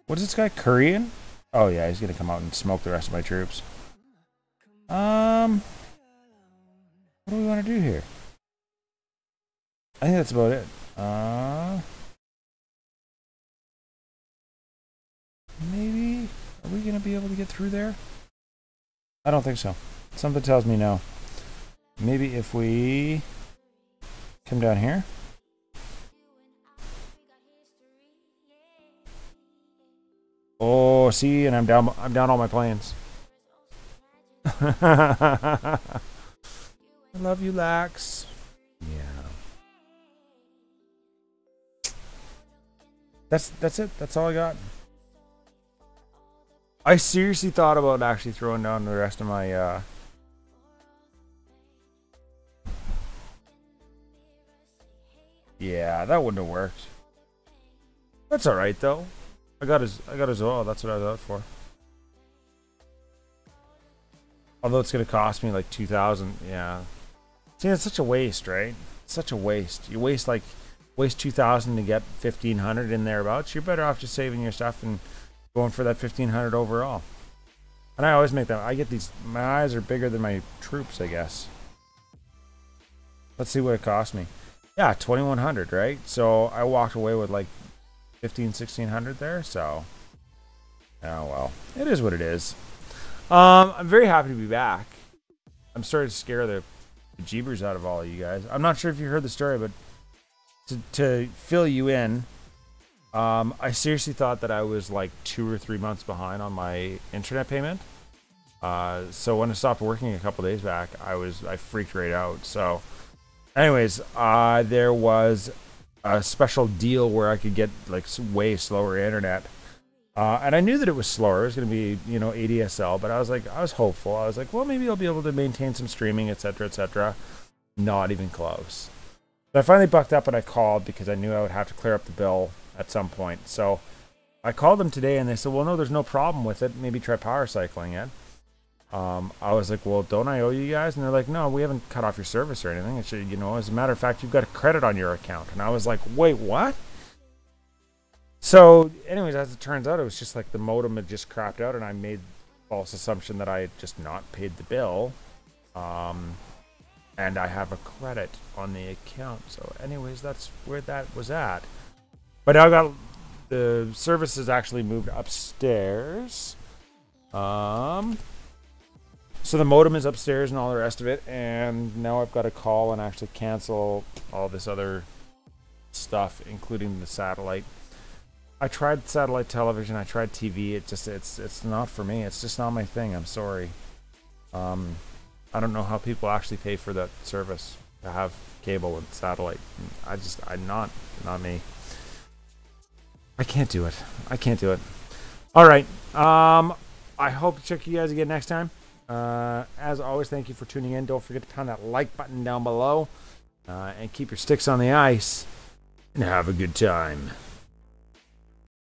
What is this guy? Korean? Oh yeah, he's gonna come out and smoke the rest of my troops. What do we want to do here? I think that's about it. Maybe. Are we going to be able to get through there? I don't think so. Something tells me no. Maybe if we come down here. Oh, see, and I'm down all my planes. I love you, Laxx. Yeah. That's it. That's all I got. I seriously thought about actually throwing down the rest of my yeah, that wouldn't have worked. That's alright though. I got his oil, that's what I was out for. Although it's gonna cost me like 2,000, yeah. See, it's such a waste, right? It's such a waste. You waste 2,000 to get 1,500 in thereabouts. You're better off just saving your stuff and going for that 1,500 overall. And I always make that. I get these. My eyes are bigger than my troops, I guess. Let's see what it cost me. Yeah, 2,100, right? So I walked away with like 1,600 there. So, oh well, it is what it is. I'm very happy to be back. I'm starting to scare the jeebers out of all of you guys. I'm not sure if you heard the story, but to fill you in, I seriously thought that I was like 2 or 3 months behind on my internet payment. So when I stopped working a couple days back, I freaked right out. So, anyways, there was a special deal where I could get like way slower internet. And I knew that it was slower. It was going to be, ADSL, but I was hopeful. I was like, well, maybe I'll be able to maintain some streaming, etc., etc. Not even close. But I finally bucked up and I called because I knew I would have to clear up the bill at some point. So I called them today and they said, well, no, there's no problem with it. Maybe try power cycling it. I was like, well, don't I owe you guys? And they're like, no, we haven't cut off your service or anything. It should, as a matter of fact, you've got a credit on your account. And I was like, wait, what? So, anyways, as it turns out, it was just like the modem had just crapped out, and I made false assumption that I had just not paid the bill. And I have a credit on the account. So, anyways, that's where that was at. But now I got the services actually moved upstairs. So the modem is upstairs and all the rest of it, and now I've got to call and actually cancel all this other stuff, including the satellite. I tried satellite television, I tried TV, it's not for me. It's just not my thing. I'm sorry. I don't know how people actually pay for that service to have cable and satellite. I'm not me. I can't do it. All right. I hope to check you guys again next time. As always, thank you for tuning in. Don't forget to pound that like button down below, and keep your sticks on the ice and have a good time.